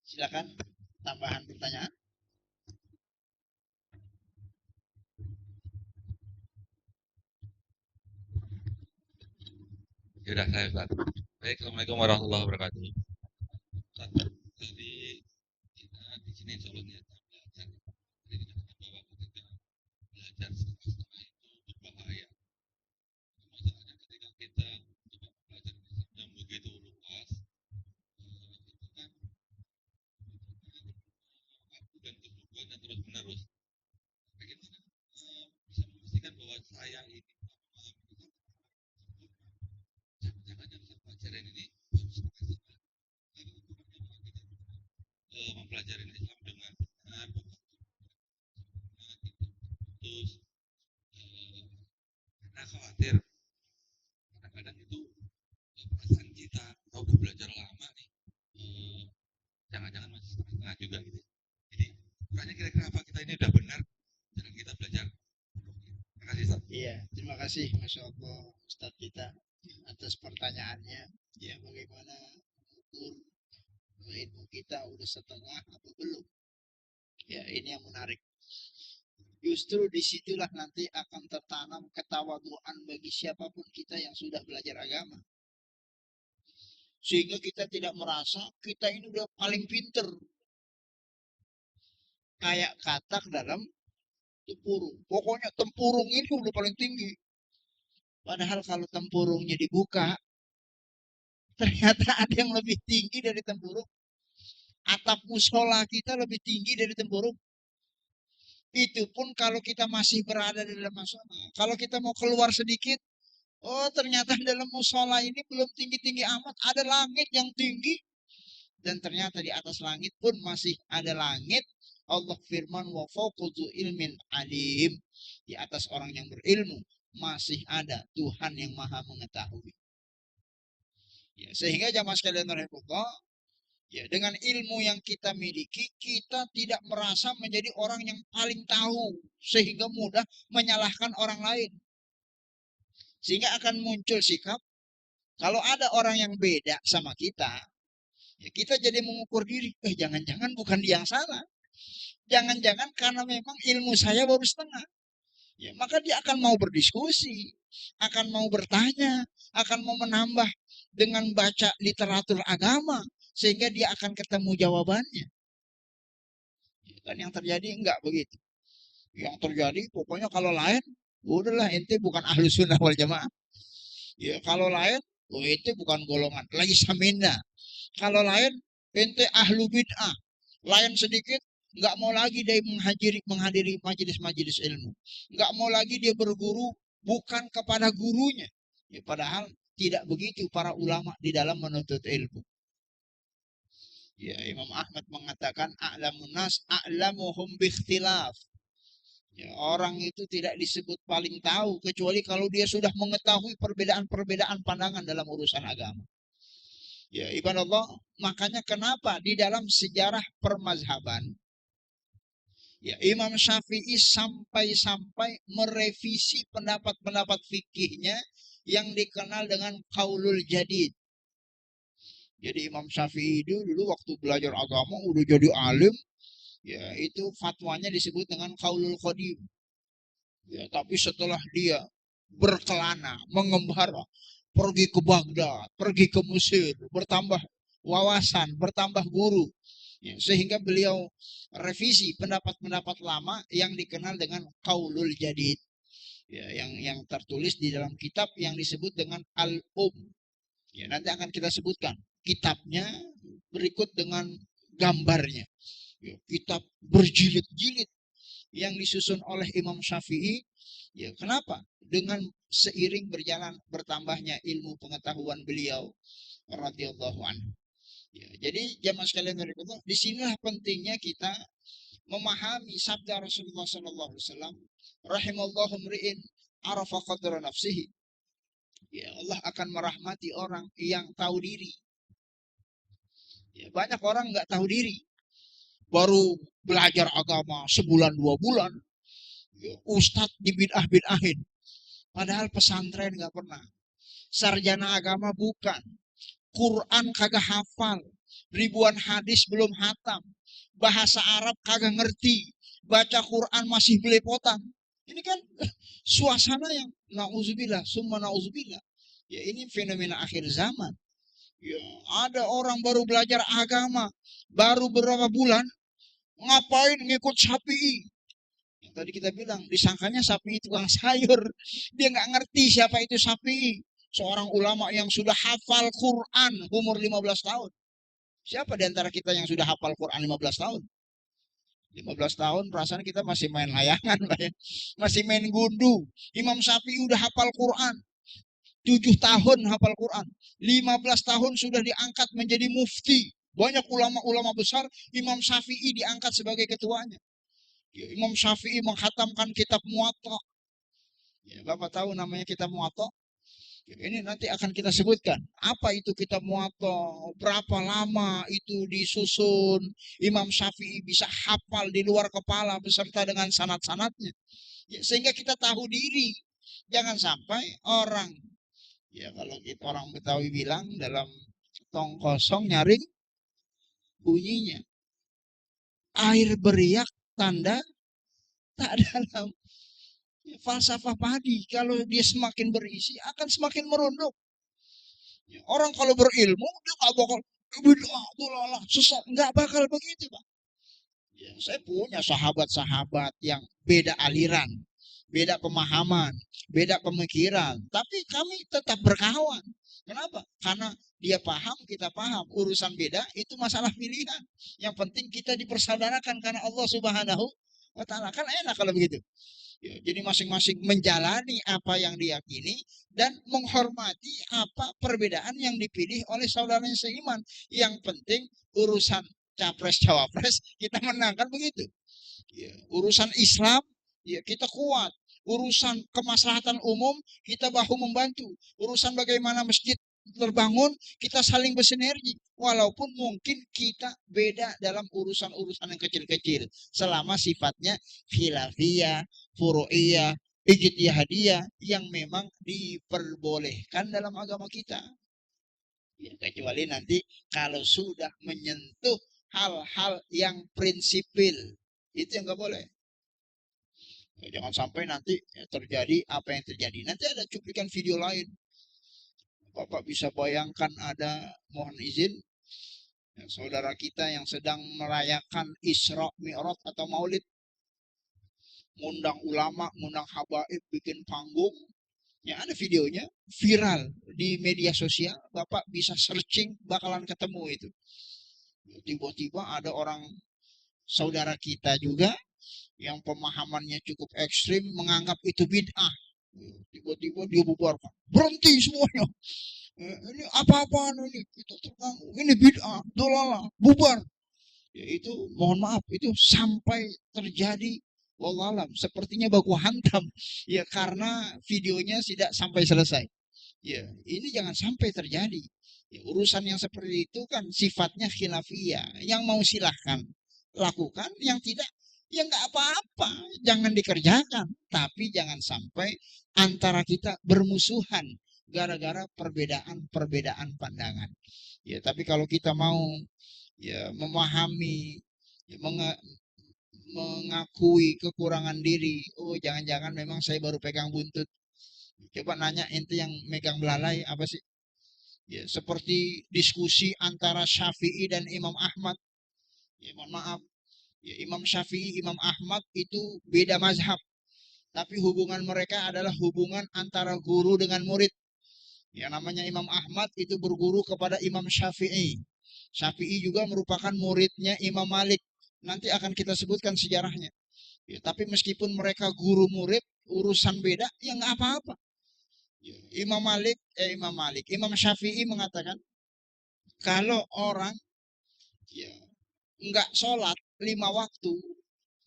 Silakan tambahan pertanyaan. Ya udah saya Ustaz. Baik, Assalamualaikum warahmatullahi wabarakatuh. Ustaz, tadi kita di sini selalu niatnya belajar. Jadi dikatakan bahwa ketika belajar setengah-setengah itu berbahaya. Masalahnya ketika kita coba belajar Islam yang begitu luas, itu kan waktu dan kesibukannya terus menerus. Bagaimana bisa memastikan bahwa saya ini memahami Islam jangan-jangan yang saya pelajarin ini baru setengah-setengah. udah belajar lama nih, jangan-jangan masih setengah juga gitu. Jadi makanya kira-kira apa kita ini udah benar dengan kita belajar. Terima kasih Ustaz. Iya, terima kasih Masya Allah Ustaz kita atas pertanyaannya. Ya, bagaimana mengukur ilmu kita udah setengah atau belum? Ya, ini yang menarik. Justru disitulah nanti akan tertanam ketawaduan bagi siapapun kita yang sudah belajar agama. Sehingga kita tidak merasa kita ini udah paling pinter. Kayak katak dalam tempurung. Pokoknya tempurung ini udah paling tinggi. Padahal kalau tempurungnya dibuka, ternyata ada yang lebih tinggi dari tempurung. Atap musola kita lebih tinggi dari tempurung. Itu pun kalau kita masih berada di dalam musola. Kalau kita mau keluar sedikit, oh ternyata dalam musola ini belum tinggi-tinggi amat. Ada langit yang tinggi. Dan ternyata di atas langit pun masih ada langit. Allah firman wa fawqudzu ilmin alim. Di atas orang yang berilmu masih ada Tuhan yang maha mengetahui. Ya, sehingga jamaah sekalian rahimahullah, ya, dengan ilmu yang kita miliki, kita tidak merasa menjadi orang yang paling tahu sehingga mudah menyalahkan orang lain. Sehingga akan muncul sikap kalau ada orang yang beda sama kita, ya kita jadi mengukur diri, jangan-jangan bukan dia yang salah. Jangan-jangan karena memang ilmu saya baru setengah. Ya, maka dia akan mau berdiskusi, akan mau bertanya, akan mau menambah dengan baca literatur agama, sehingga dia akan ketemu jawabannya. Dan yang terjadi enggak begitu. Yang terjadi pokoknya kalau lain, udahlah ente bukan ahlu sunnah wal jamaah. Ya kalau lain, ente bukan golongan, lagi samina. Kalau lain, ente ahlu bid'ah. Lain sedikit, nggak mau lagi dia menghadiri majelis-majelis ilmu. Nggak mau lagi dia berguru bukan kepada gurunya. Ya, padahal tidak begitu para ulama di dalam menuntut ilmu. Ya, Imam Ahmad mengatakan a'lamun nas a'lamuhum biikhtilaf. Ya, orang itu tidak disebut paling tahu kecuali kalau dia sudah mengetahui perbedaan-perbedaan pandangan dalam urusan agama. Ya, ibadah Allah, makanya kenapa di dalam sejarah permazhaban, ya, Imam Syafi'i sampai-sampai merevisi pendapat-pendapat fikihnya yang dikenal dengan qaulul jadid. Jadi Imam Syafi'i itu dulu waktu belajar agama udah jadi alim, ya itu fatwanya disebut dengan qaulul qadim. Ya, tapi setelah dia berkelana, mengembara, pergi ke Baghdad, pergi ke Mesir, bertambah wawasan, bertambah guru, ya, sehingga beliau revisi pendapat-pendapat lama yang dikenal dengan qaulul jadid, ya, yang tertulis di dalam kitab yang disebut dengan Ya, nanti akan kita sebutkan kitabnya berikut dengan gambarnya. Ya, kitab berjilid-jilid yang disusun oleh Imam Syafi'i. Ya, kenapa? Dengan seiring berjalan bertambahnya ilmu pengetahuan beliau radhiyallahu anhu. Ya, jadi jamaah sekalian berikutnya, disinilah pentingnya kita memahami sabda Rasulullah sallallahu alaihi wasallam, rahimallahu mri'in arafa qadra nafsihi. Ya, Allah akan merahmati orang yang tahu diri. Ya, banyak orang nggak tahu diri, baru belajar agama sebulan 2 bulan, ya, ustadz dibid'ah-bid'ahin, padahal pesantren nggak pernah, sarjana agama bukan, Quran kagak hafal, ribuan hadis belum hatam, bahasa Arab kagak ngerti, baca Quran masih belepotan. Ini kan suasana yang na'udzubillah, summa na'udzubillah. Ya, ini fenomena akhir zaman. Ya, ada orang baru belajar agama, baru beberapa bulan, ngapain ngikut Syafi'i? Yang tadi kita bilang, disangkanya Syafi'i tukang sayur. Dia nggak ngerti siapa itu Syafi'i. Seorang ulama yang sudah hafal Quran umur 15 tahun. Siapa di antara kita yang sudah hafal Quran 15 tahun? 15 tahun perasaan kita masih main layangan, ya. Masih main gundu. Imam Syafi'i udah hafal Quran 7 tahun hafal Quran, 15 tahun sudah diangkat menjadi mufti. Banyak ulama-ulama besar, Imam Syafi'i diangkat sebagai ketuanya. Ya, Imam Syafi'i menghatamkan kitab Muwatta. Ya, Bapak tahu namanya kitab Muwatta? Ini nanti akan kita sebutkan. Apa itu kitab Muwatta, berapa lama itu disusun, Imam Syafi'i bisa hafal di luar kepala beserta dengan sanad-sanadnya. Ya, sehingga kita tahu diri. Jangan sampai orang, ya kalau kita orang Betawi bilang dalam tong kosong nyaring bunyinya. Air beriak tanda tak dalam. Ya, falsafah padi kalau dia semakin berisi akan semakin merunduk. Ya, orang kalau berilmu dia nggak bakal bid'ah, dolalah, sesat, nggak bakal begitu, Pak. Ya, saya punya sahabat-sahabat yang beda aliran, beda pemahaman, beda pemikiran, tapi kami tetap berkawan. Kenapa? Karena dia paham, kita paham. Urusan beda itu masalah pilihan. Yang penting kita dipersaudarakan karena Allah Subhanahu wa Ta'ala. Kan enak kalau begitu. Ya, jadi masing-masing menjalani apa yang diyakini dan menghormati apa perbedaan yang dipilih oleh saudaranya seiman. Yang penting urusan capres cawapres kita menang, kan begitu. Ya, urusan Islam ya kita kuat. Urusan kemaslahatan umum kita bahu membantu. Urusan bagaimana masjid terbangun kita saling bersinergi. Walaupun mungkin kita beda dalam urusan-urusan yang kecil-kecil. Selama sifatnya khilafiyah, furu'iyah, ijtihadiyah yang memang diperbolehkan dalam agama kita. Ya, kecuali nanti kalau sudah menyentuh hal-hal yang prinsipil, itu yang nggak boleh. Ya, jangan sampai nanti terjadi apa yang terjadi. Nanti ada cuplikan video lain. Bapak bisa bayangkan ada, mohon izin, ya, saudara kita yang sedang merayakan Isra Mi'raj atau Maulid, ngundang ulama, ngundang habaib, bikin panggung. Ya, ada videonya viral di media sosial. Bapak bisa searching, bakalan ketemu itu. Tiba-tiba ada orang saudara kita juga yang pemahamannya cukup ekstrim menganggap itu bid'ah. Tiba-tiba dia bubarkan. Berhenti semuanya. Ini apa-apaan ini? Kita terganggu. Ini bid'ah, dolalah, bubar. Ya, itu mohon maaf, itu sampai terjadi wallahualam sepertinya baku hantam. Ya karena videonya tidak sampai selesai. Ya, ini jangan sampai terjadi. Ya, urusan yang seperti itu kan sifatnya khilafiyah. Yang mau silahkan lakukan, yang tidak ya nggak apa-apa, jangan dikerjakan. Tapi jangan sampai antara kita bermusuhan gara-gara perbedaan-perbedaan pandangan. Ya, tapi kalau kita mau ya memahami, ya, mengakui kekurangan diri, oh jangan-jangan memang saya baru pegang buntut. Coba nanya ente yang megang belalai apa sih? Ya, seperti diskusi antara Syafi'i dan Imam Ahmad. Ya, mohon maaf. Ya, Imam Syafi'i, Imam Ahmad itu beda mazhab. Tapi hubungan mereka adalah hubungan antara guru dengan murid. Yang namanya Imam Ahmad itu berguru kepada Imam Syafi'i. Syafi'i juga merupakan muridnya Imam Malik. Nanti akan kita sebutkan sejarahnya. Ya, tapi meskipun mereka guru murid, urusan beda, ya nggak apa-apa. Imam Syafi'i mengatakan kalau orang ya nggak sholat 5 waktu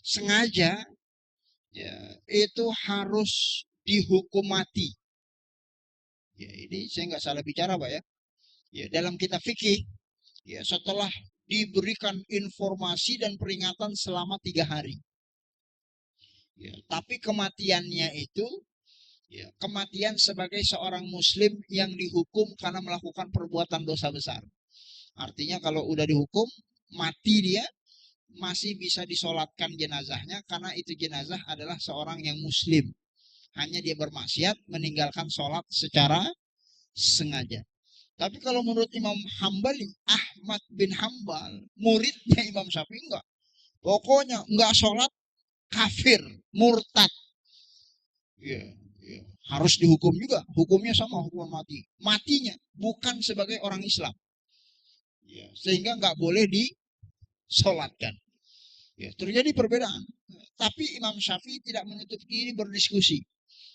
sengaja, ya itu harus dihukum mati. Ya ini saya nggak salah bicara, Pak ya. Ya dalam kitab fikih, ya setelah diberikan informasi dan peringatan selama 3 hari. Ya, tapi kematiannya itu ya, kematian sebagai seorang muslim yang dihukum karena melakukan perbuatan dosa besar. Artinya kalau udah dihukum mati dia masih bisa disolatkan jenazahnya karena itu jenazah adalah seorang yang muslim. Hanya dia bermaksiat meninggalkan sholat secara sengaja. Tapi kalau menurut Imam Hambali, Ahmad bin Hambal, muridnya Imam Syafi'i enggak. Pokoknya enggak sholat kafir, murtad. Ya, ya. Harus dihukum juga. Hukumnya sama, hukuman mati. Matinya bukan sebagai orang Islam. Ya, sehingga nggak boleh disolatkan. Ya, terjadi perbedaan. Tapi Imam Syafi'i tidak menutup diri berdiskusi.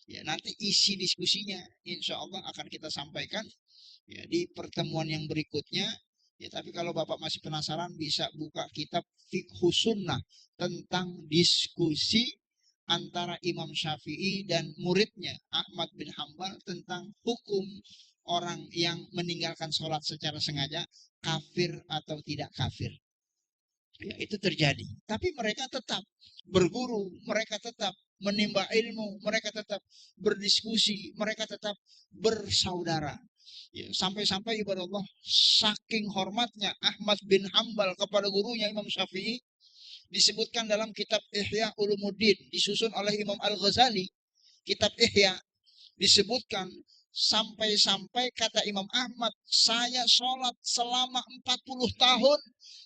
Ya, nanti isi diskusinya insya Allah akan kita sampaikan ya, di pertemuan yang berikutnya. Ya, tapi kalau Bapak masih penasaran bisa buka kitab Fiqhus Sunnah tentang diskusi antara Imam Syafi'i dan muridnya Ahmad bin Hambal tentang hukum orang yang meninggalkan sholat secara sengaja, kafir atau tidak kafir. Ya, itu terjadi. Tapi mereka tetap berguru, mereka tetap menimba ilmu, mereka tetap berdiskusi, mereka tetap bersaudara. Ya, sampai-sampai ibadah Allah, saking hormatnya Ahmad bin Hambal kepada gurunya Imam Syafi'i, disebutkan dalam kitab Ihya Ulumuddin disusun oleh Imam Al-Ghazali. Kitab Ihya disebutkan sampai-sampai kata Imam Ahmad, saya sholat selama 40 tahun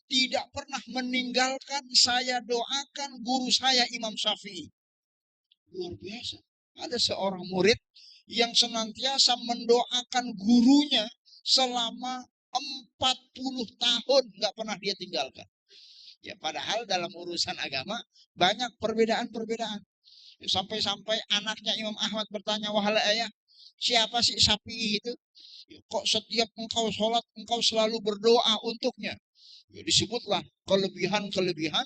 tidak pernah meninggalkan, saya doakan guru saya Imam Syafi'i. Luar biasa. Ada seorang murid yang senantiasa mendoakan gurunya selama 40 tahun, nggak pernah dia tinggalkan. Ya, padahal dalam urusan agama banyak perbedaan-perbedaan. Sampai-sampai anaknya Imam Ahmad bertanya, wahai ayah, siapa sih Syafi'i itu? Kok setiap engkau sholat, engkau selalu berdoa untuknya? Ya, disebutlah kelebihan-kelebihan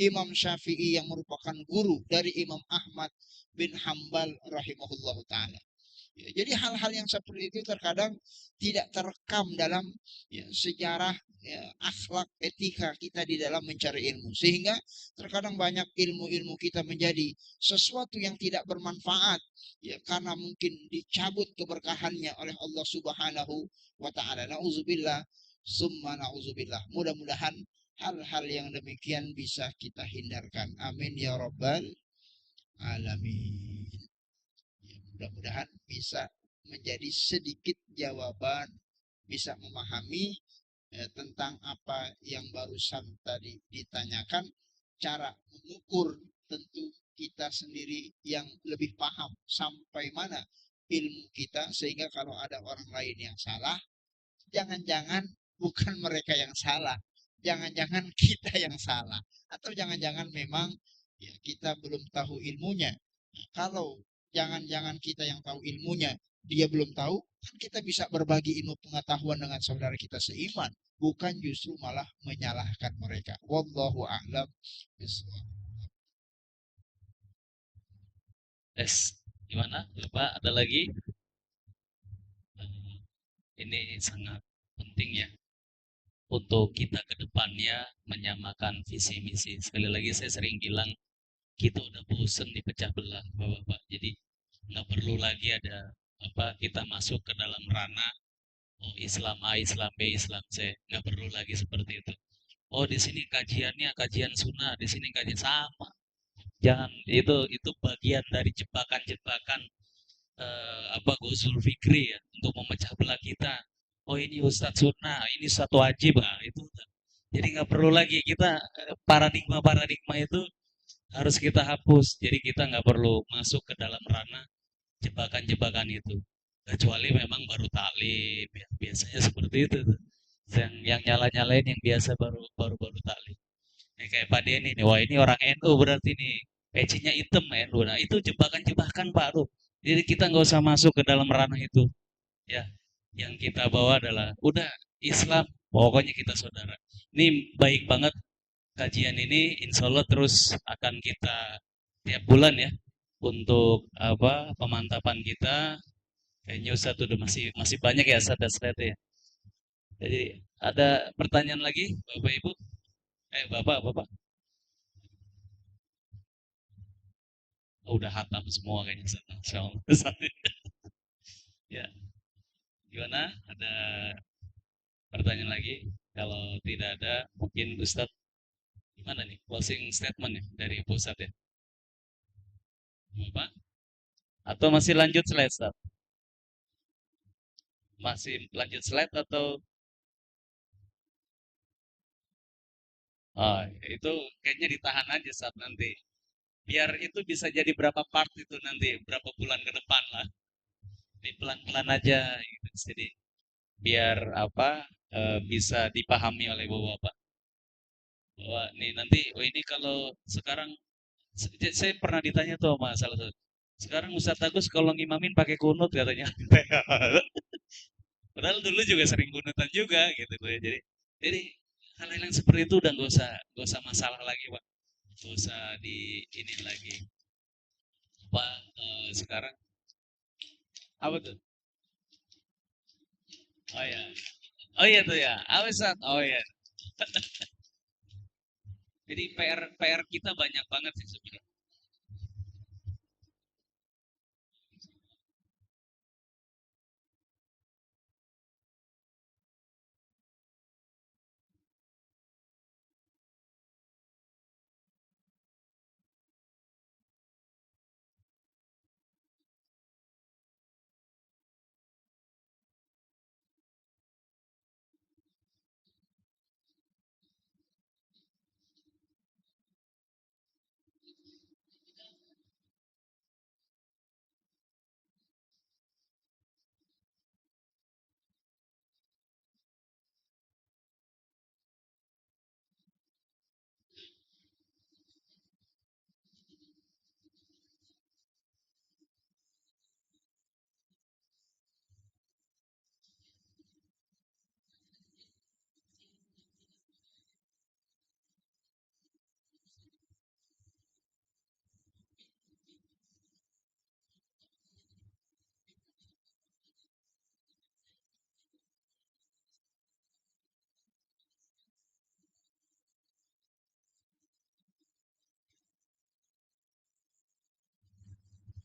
Imam Syafi'i yang merupakan guru dari Imam Ahmad bin Hambal rahimahullah ta'ala. Ya, jadi hal-hal yang seperti itu terkadang tidak terekam dalam sejarah akhlak etika kita di dalam mencari ilmu, sehingga terkadang banyak ilmu-ilmu kita menjadi sesuatu yang tidak bermanfaat karena mungkin dicabut keberkahannya oleh Allah Subhanahu wa ta'ala. Nauzubillah summa nauzubillah. Mudah-mudahan hal-hal yang demikian bisa kita hindarkan. Amin ya rabbal alamin. Mudah-mudahan bisa menjadi sedikit jawaban, bisa memahami tentang apa yang barusan tadi ditanyakan. Cara mengukur tentu kita sendiri yang lebih paham sampai mana ilmu kita, sehingga kalau ada orang lain yang salah, jangan-jangan bukan mereka yang salah, jangan-jangan kita yang salah, atau jangan-jangan memang kita belum tahu ilmunya. Kalau jangan-jangan kita yang tahu ilmunya, dia belum tahu, kan kita bisa berbagi ilmu pengetahuan dengan saudara kita seiman, bukan justru malah menyalahkan mereka. Wallahu a'lam bishawab. Gimana Bapak, ada lagi? Ini sangat penting ya untuk kita ke depannya menyamakan visi misi. Sekali lagi saya sering bilang, kita udah bosen dipecah belah Bapak-bapak. Jadi nggak perlu lagi ada kita masuk ke dalam ranah Islam A, Islam B, Islam C. Nggak perlu lagi seperti itu. Oh, di sini kajiannya kajian sunnah, di sini kajian sama. Jangan, itu bagian dari jebakan-jebakan Ghazul Fikri ya, untuk memecah belah kita. Oh, ini Ustadz sunnah, ini satu wajib, itu. Jadi nggak perlu lagi kita paradigma itu harus kita hapus. Jadi kita nggak perlu masuk ke dalam ranah jebakan-jebakan itu. Kecuali memang baru taklim, ya. Biasanya seperti itu tuh. Yang nyala-nyalain yang biasa baru taklim. Kayak Pak Denny nih, wah ini orang NU berarti nih, pecinya hitam NU. Nah itu jebakan-jebakan Pak tuh. Jadi kita nggak usah masuk ke dalam ranah itu. Ya, yang kita bawa adalah udah Islam, pokoknya kita saudara. Ini baik banget kajian ini, insya Allah terus akan kita tiap bulan ya untuk pemantapan kita. Kayaknya Ustadz udah masih banyak ya slide ya. Jadi ada pertanyaan lagi Bapak Ibu? Bapak. Oh, udah hatam semua kayaknya Ustadz. Ya, gimana? Ada pertanyaan lagi? Kalau tidak ada, mungkin Ustadz gimana nih closing statement ya dari pusat ya? Bapak? Atau masih lanjut slide, Ustadz? Masih lanjut slide atau itu kayaknya ditahan aja saat nanti. Biar itu bisa jadi berapa part itu nanti, berapa bulan ke depan lah. Di pelan-pelan aja gitu. Jadi biar bisa dipahami oleh Bapak. Bahwa nih nanti ini kalau sekarang saya pernah ditanya tuh sama salah satu. Sekarang Ustadz Agus kalau ngimamin pakai kunut katanya. Padahal dulu juga sering kunutan juga gitu ya. Jadi hal-hal yang seperti itu udah nggak usah masalah lagi Pak. Nggak usah di ini lagi. Apa sekarang apa tuh? Oh ya, oh iya tuh ya, apa Sat? Oh ya, jadi PR kita banyak banget sih sebenarnya.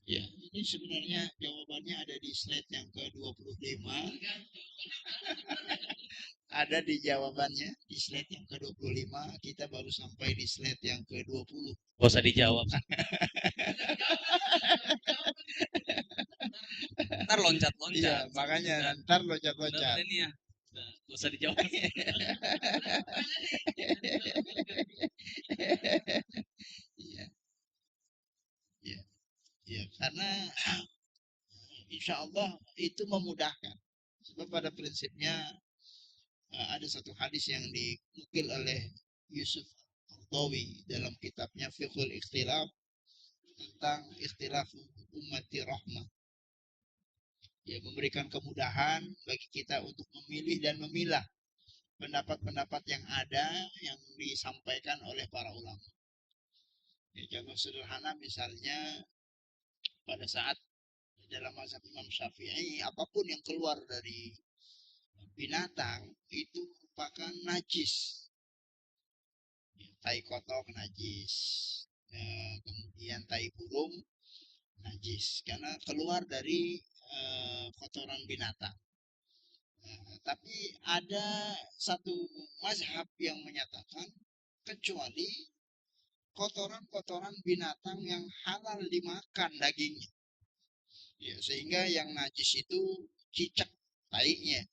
Ya, ini sebenarnya jawabannya ada di slide yang ke-25. Ada di jawabannya di slide yang ke-25. Kita baru sampai di slide yang ke-20. Gak usah dijawab. Ntar Iya, loncat-loncat. makanya Udah, ntar udah loncat-loncat. ini ya. Udah, gak usah dijawab. Iya, iya, iya. Karena insya Allah itu memudahkan. Sebab pada prinsipnya ada satu hadis yang dinukil oleh Yusuf Al-Qaradawi dalam kitabnya Fiqhul Ikhtilaf tentang ikhtilaf ummati rahmah. Ya, memberikan kemudahan bagi kita untuk memilih dan memilah pendapat-pendapat yang ada yang disampaikan oleh para ulama. Ya, contoh sederhana misalnya pada saat dalam mazhab Imam Syafi'i apapun yang keluar dari binatang itu merupakan najis. Ya, tai kotok najis, kemudian tai burung najis karena keluar dari kotoran binatang. Tapi ada satu mazhab yang menyatakan kecuali kotoran-kotoran binatang yang halal dimakan dagingnya. Ya, sehingga yang najis itu cicak tainya.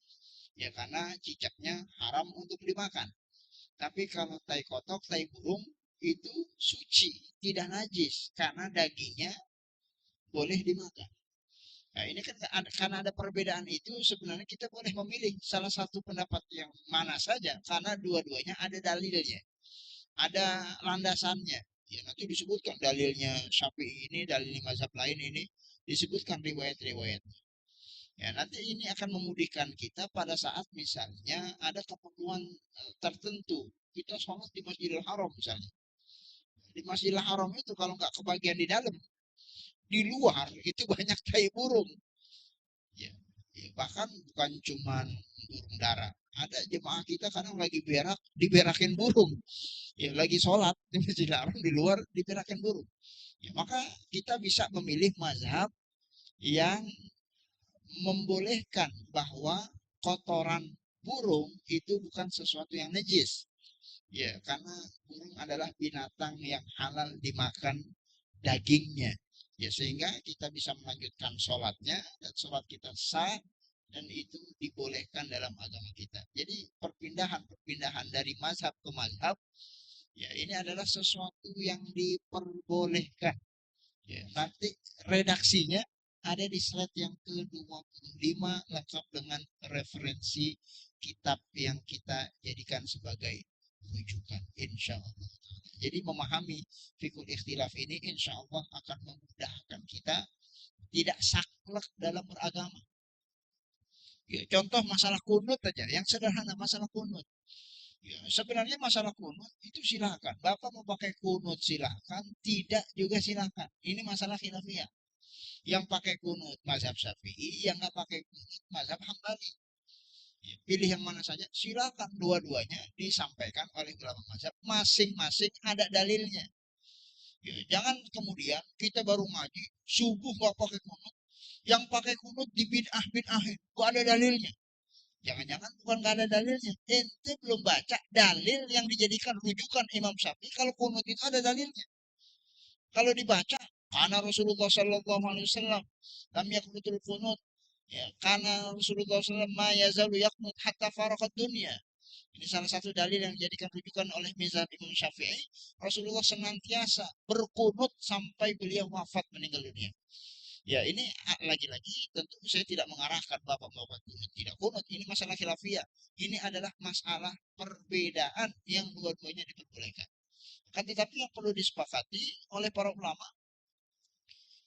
Ya karena cicaknya haram untuk dimakan. Tapi kalau tai kotok, tai burung itu suci, tidak najis karena dagingnya boleh dimakan. Nah, ini kan karena ada perbedaan itu sebenarnya kita boleh memilih salah satu pendapat yang mana saja karena dua-duanya ada dalilnya, ada landasannya. Ya, nanti disebutkan dalilnya Syafi'i ini, dalil mazhab lain ini disebutkan riwayat-riwayat. Ya, nanti ini akan memudahkan kita pada saat misalnya ada keperluan tertentu. Kita sholat di Masjidil Haram misalnya. Di Masjidil Haram itu kalau nggak kebagian di dalam, di luar itu banyak tai burung. Ya, ya, bahkan bukan cuman burung dara. Ada jemaah kita kadang lagi berak, diberakin burung. Ya, lagi sholat di Masjidil Haram di luar diberakin burung. Ya, maka kita bisa memilih mazhab yang membolehkan bahwa kotoran burung itu bukan sesuatu yang najis. Ya, karena burung adalah binatang yang halal dimakan dagingnya. Ya, sehingga kita bisa melanjutkan sholatnya dan sholat kita sah dan itu dibolehkan dalam agama kita. Jadi perpindahan-perpindahan dari mazhab ke mazhab, ya ini adalah sesuatu yang diperbolehkan. Ya, nanti redaksinya ada di slide yang ke-25 lengkap dengan referensi kitab yang kita jadikan sebagai rujukan insya Allah. Jadi memahami fikul ikhtilaf ini insya Allah akan memudahkan kita tidak saklek dalam beragama. Ya, contoh masalah kunut aja, yang sederhana masalah kunut. Ya, sebenarnya masalah kunut itu silakan. Bapak mau pakai kunut silakan, tidak juga silakan. Ini masalah khilafiyah. Yang pakai kunut mazhab Syafi'i, yang nggak pakai kunut mazhab Hambali. Ya, pilih yang mana saja, silakan. Dua-duanya disampaikan oleh ulama mazhab, masing-masing ada dalilnya. Ya, jangan kemudian kita baru ngaji subuh nggak pakai kunut, yang pakai kunut di bid'ah-bid'ahin, gak ada dalilnya. Jangan-jangan bukan nggak ada dalilnya. Ente belum baca dalil yang dijadikan rujukan Imam Syafi'i kalau kunut itu ada dalilnya. Kalau dibaca, karena Rasulullah Sallallahu Alaihi Wasallam lam yakunutul kunut. Ya, karena Rasulullah SAW ma yazalu yaknut hatta farakat dunia. Ini salah satu dalil yang dijadikan rujukan oleh mazhab Imam Syafi'i. Rasulullah senantiasa berkunut sampai beliau wafat meninggal dunia. Ya ini lagi-lagi tentu saya tidak mengarahkan bapak-bapak kunut tidak kunut. Ini masalah khilafiyah. Ini adalah masalah perbedaan yang dua-duanya diperbolehkan. Kan tetapi yang perlu disepakati oleh para ulama,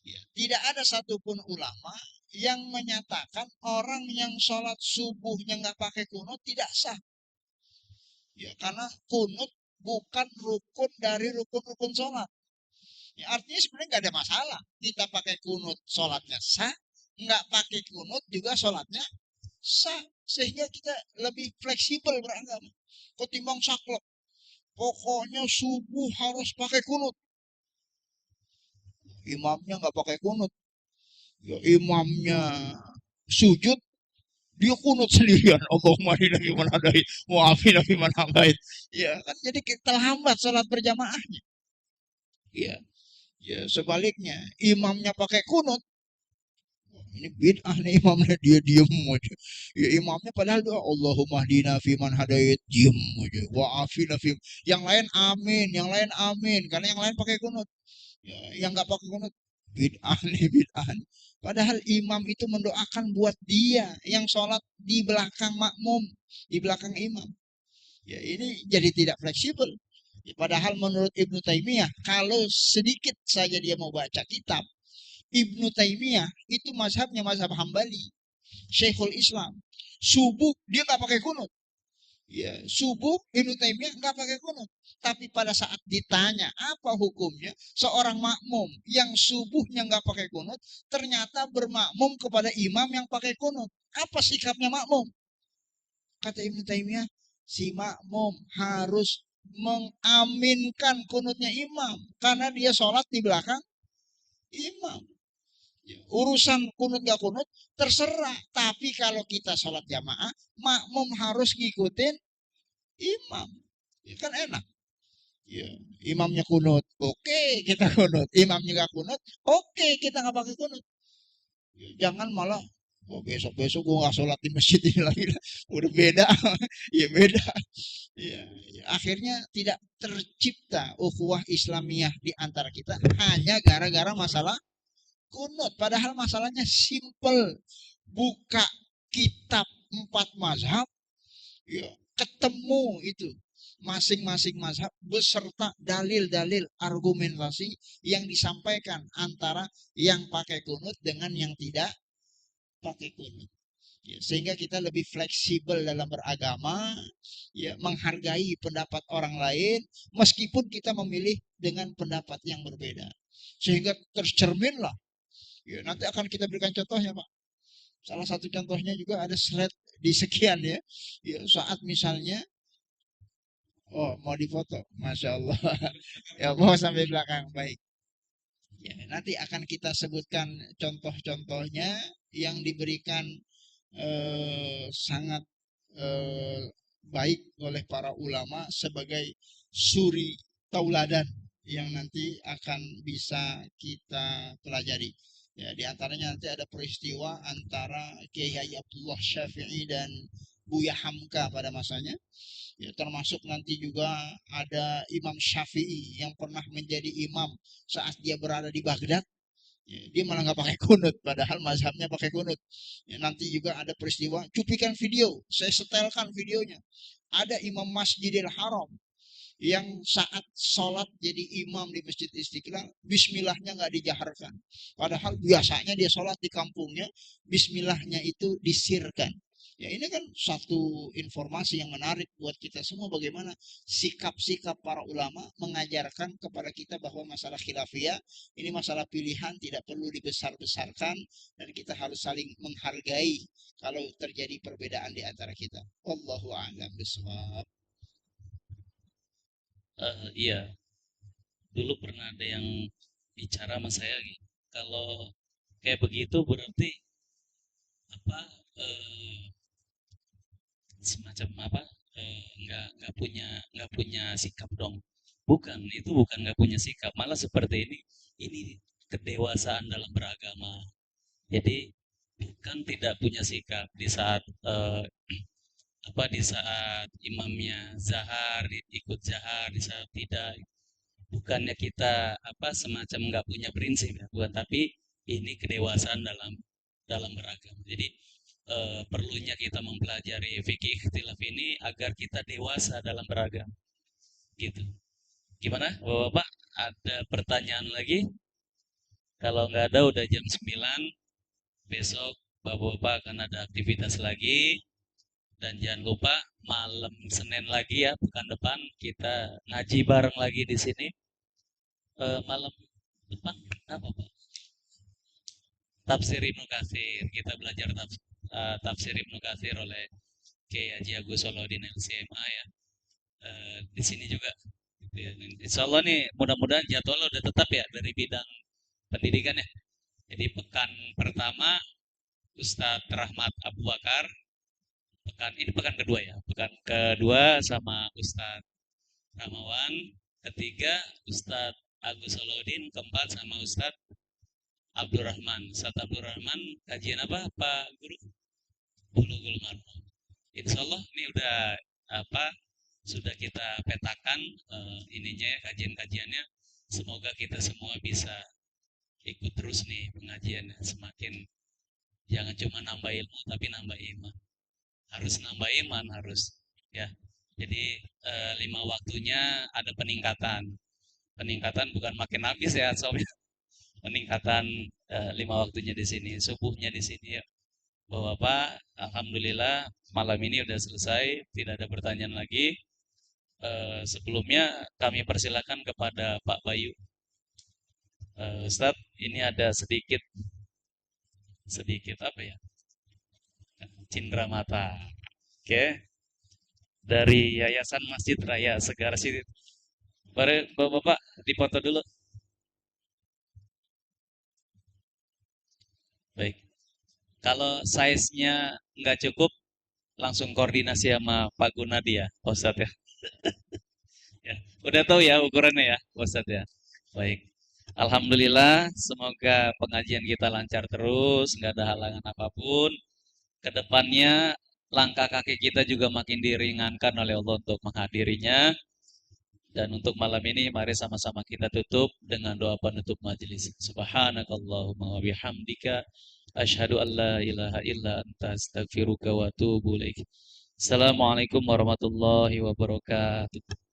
ya, tidak ada satupun ulama yang menyatakan orang yang sholat subuhnya nggak pakai kunut tidak sah. Ya, karena kunut bukan rukun dari rukun-rukun sholat. Ya, artinya sebenarnya nggak ada masalah. Kita pakai kunut sholatnya sah, nggak pakai kunut juga sholatnya sah. Sehingga kita lebih fleksibel beragama. Ketimbang saklek. Pokoknya subuh harus pakai kunut. Imamnya nggak pakai kunut. Ya, imamnya sujud, dia kunut sendirian. Allahumma inna liman hadait, wa'afina fiman habait. Ya kan jadi kita lambat sholat berjamaahnya. Ya, ya sebaliknya imamnya pakai kunut, ini bid'ah nih imamnya, dia diem aja. Ya imamnya padahal doa Allahumma hdina fiman hadait, diem aja. Wa'afina fiman. Yang lain amin, yang lain amin. Karena yang lain pakai kunut. Ya, yang nggak pakai kunut bid'ah nih, bid'ah nih. Padahal imam itu mendoakan buat dia yang sholat di belakang makmum, di belakang imam. Ya ini jadi tidak fleksibel. Ya, padahal menurut Ibnu Taimiyah, kalau sedikit saja dia mau baca kitab, Ibnu Taimiyah itu mazhabnya mazhab Hambali, Syekhul Islam. Subuh dia nggak pakai kunut. Ya, subuh Ibnu Taimiyah nggak pakai kunut. Tapi pada saat ditanya apa hukumnya seorang makmum yang subuhnya nggak pakai kunut, ternyata bermakmum kepada imam yang pakai kunut. Apa sikapnya makmum? Kata Ibnu Taimiyah, si makmum harus mengaminkan kunutnya imam karena dia sholat di belakang imam. Urusan kunut gak kunut terserah, tapi kalau kita sholat jamaah, makmum harus ngikutin imam. Ya, kan enak. Ya, imamnya kunut, oke kita kunut. Imamnya gak kunut, oke kita nggak pakai kunut. Ya, jangan malah besok-besok gue gak sholat di masjid ini lagi. Udah beda. Ya beda. Ya, ya, akhirnya tidak tercipta ukhuwah Islamiyah di antara kita hanya gara-gara masalah kunut. Padahal masalahnya simple. Buka kitab 4 mazhab, ya, ketemu itu masing-masing mazhab beserta dalil-dalil argumentasi yang disampaikan antara yang pakai kunut dengan yang tidak pakai kunut. Ya, sehingga kita lebih fleksibel dalam beragama, ya, menghargai pendapat orang lain meskipun kita memilih dengan pendapat yang berbeda. Sehingga tercerminlah. Ya, nanti akan kita berikan contohnya, Pak. Salah satu contohnya juga ada slide di sekian ya. Ya, saat misalnya, oh mau difoto, Masya Allah. Ya, mau sampai belakang, baik. Ya, nanti akan kita sebutkan contoh-contohnya yang diberikan sangat baik oleh para ulama sebagai suri tauladan yang nanti akan bisa kita pelajari. Ya, di antaranya nanti ada peristiwa antara Kiai Abdullah Syafi'i dan Buya Hamka pada masanya. Ya, termasuk nanti juga ada Imam Syafi'i yang pernah menjadi imam saat dia berada di Baghdad. Ya, dia malah nggak pakai kunut, padahal mazhabnya pakai kunut. Ya, nanti juga ada peristiwa, cuplikan video, saya setelkan videonya. Ada Imam Masjidil Haram yang saat sholat jadi imam di Masjid Istiqlal, bismillahnya nggak dijaharkan. Padahal biasanya dia sholat di kampungnya, bismillahnya itu disirkan. Ya ini kan satu informasi yang menarik buat kita semua bagaimana sikap-sikap para ulama mengajarkan kepada kita bahwa masalah khilafiyah ini masalah pilihan tidak perlu dibesar-besarkan dan kita harus saling menghargai kalau terjadi perbedaan di antara kita. Wallahu a'lam bishawab. Iya, dulu pernah ada yang bicara sama saya gitu. Kalau kayak begitu berarti apa semacam apa nggak punya sikap dong. Bukan, itu bukan nggak punya sikap, malah seperti ini kedewasaan dalam beragama. Jadi bukan tidak punya sikap di saat di saat imamnya zahar ikut zahar, di saat tidak, bukannya kita semacam nggak punya prinsip ya, bukan, tapi ini kedewasaan dalam beragama. Jadi perlunya kita mempelajari fikih ikhtilaf ini agar kita dewasa dalam beragama gitu. Gimana Bapak, ada pertanyaan lagi? Kalau nggak ada, udah jam 9, besok Bapak-bapak akan ada aktivitas lagi. Dan jangan lupa malam Senin lagi ya, pekan depan kita ngaji bareng lagi di sini. Malam depan apa Pak? Tafsir Ibnu Katsir. Kita belajar tafsir Ibnu Katsir oleh Kiai Haji Agus Solahuddin LCMA ya. Di sini juga. Gitu ya. Insya Allah nih mudah-mudahan jadwalnya udah tetap ya dari bidang pendidikan ya. Jadi pekan pertama Ustadz Rahmat Abu Bakar, pekan kedua ya. Pekan kedua sama Ustadz Ramawan, ketiga Ustadz Agus Solahuddin, keempat sama Ustadz Abdurrahman. Ustadz Abdurrahman kajian apa Pak Guru? Bulughul Maram. Insya Allah ini udah sudah kita petakan ininya ya, kajian-kajiannya. Semoga kita semua bisa ikut terus nih pengajiannya, semakin jangan cuma nambah ilmu tapi nambah iman. Harus nambah iman harus ya. Jadi 5 waktunya ada peningkatan. Peningkatan bukan makin habis ya soalnya. Peningkatan 5 waktunya di sini, subuhnya di sini ya. Bapak, alhamdulillah malam ini udah selesai, tidak ada pertanyaan lagi. Sebelumnya kami persilakan kepada Pak Bayu. Ustadz, ini ada sedikit apa ya? Cindera mata. Oke. Dari Yayasan Masjid Raya Segara City. Bapak-bapak dipoto dulu. Baik. Kalau size-nya nggak cukup, langsung koordinasi sama Pak Gunadi ya, Ustadz ya. Ya, udah tahu ya ukurannya ya, Ustadz ya. Baik. Alhamdulillah, semoga pengajian kita lancar terus, nggak ada halangan apapun. Kedepannya langkah kaki kita juga makin diringankan oleh Allah untuk menghadirinya. Dan untuk malam ini mari sama-sama kita tutup dengan doa penutup majelis. Subhanakallahumma wa bihamdika asyhadu an la ilaha illa anta astaghfiruka wa atubu ilaik. Assalamualaikum warahmatullahi wabarakatuh.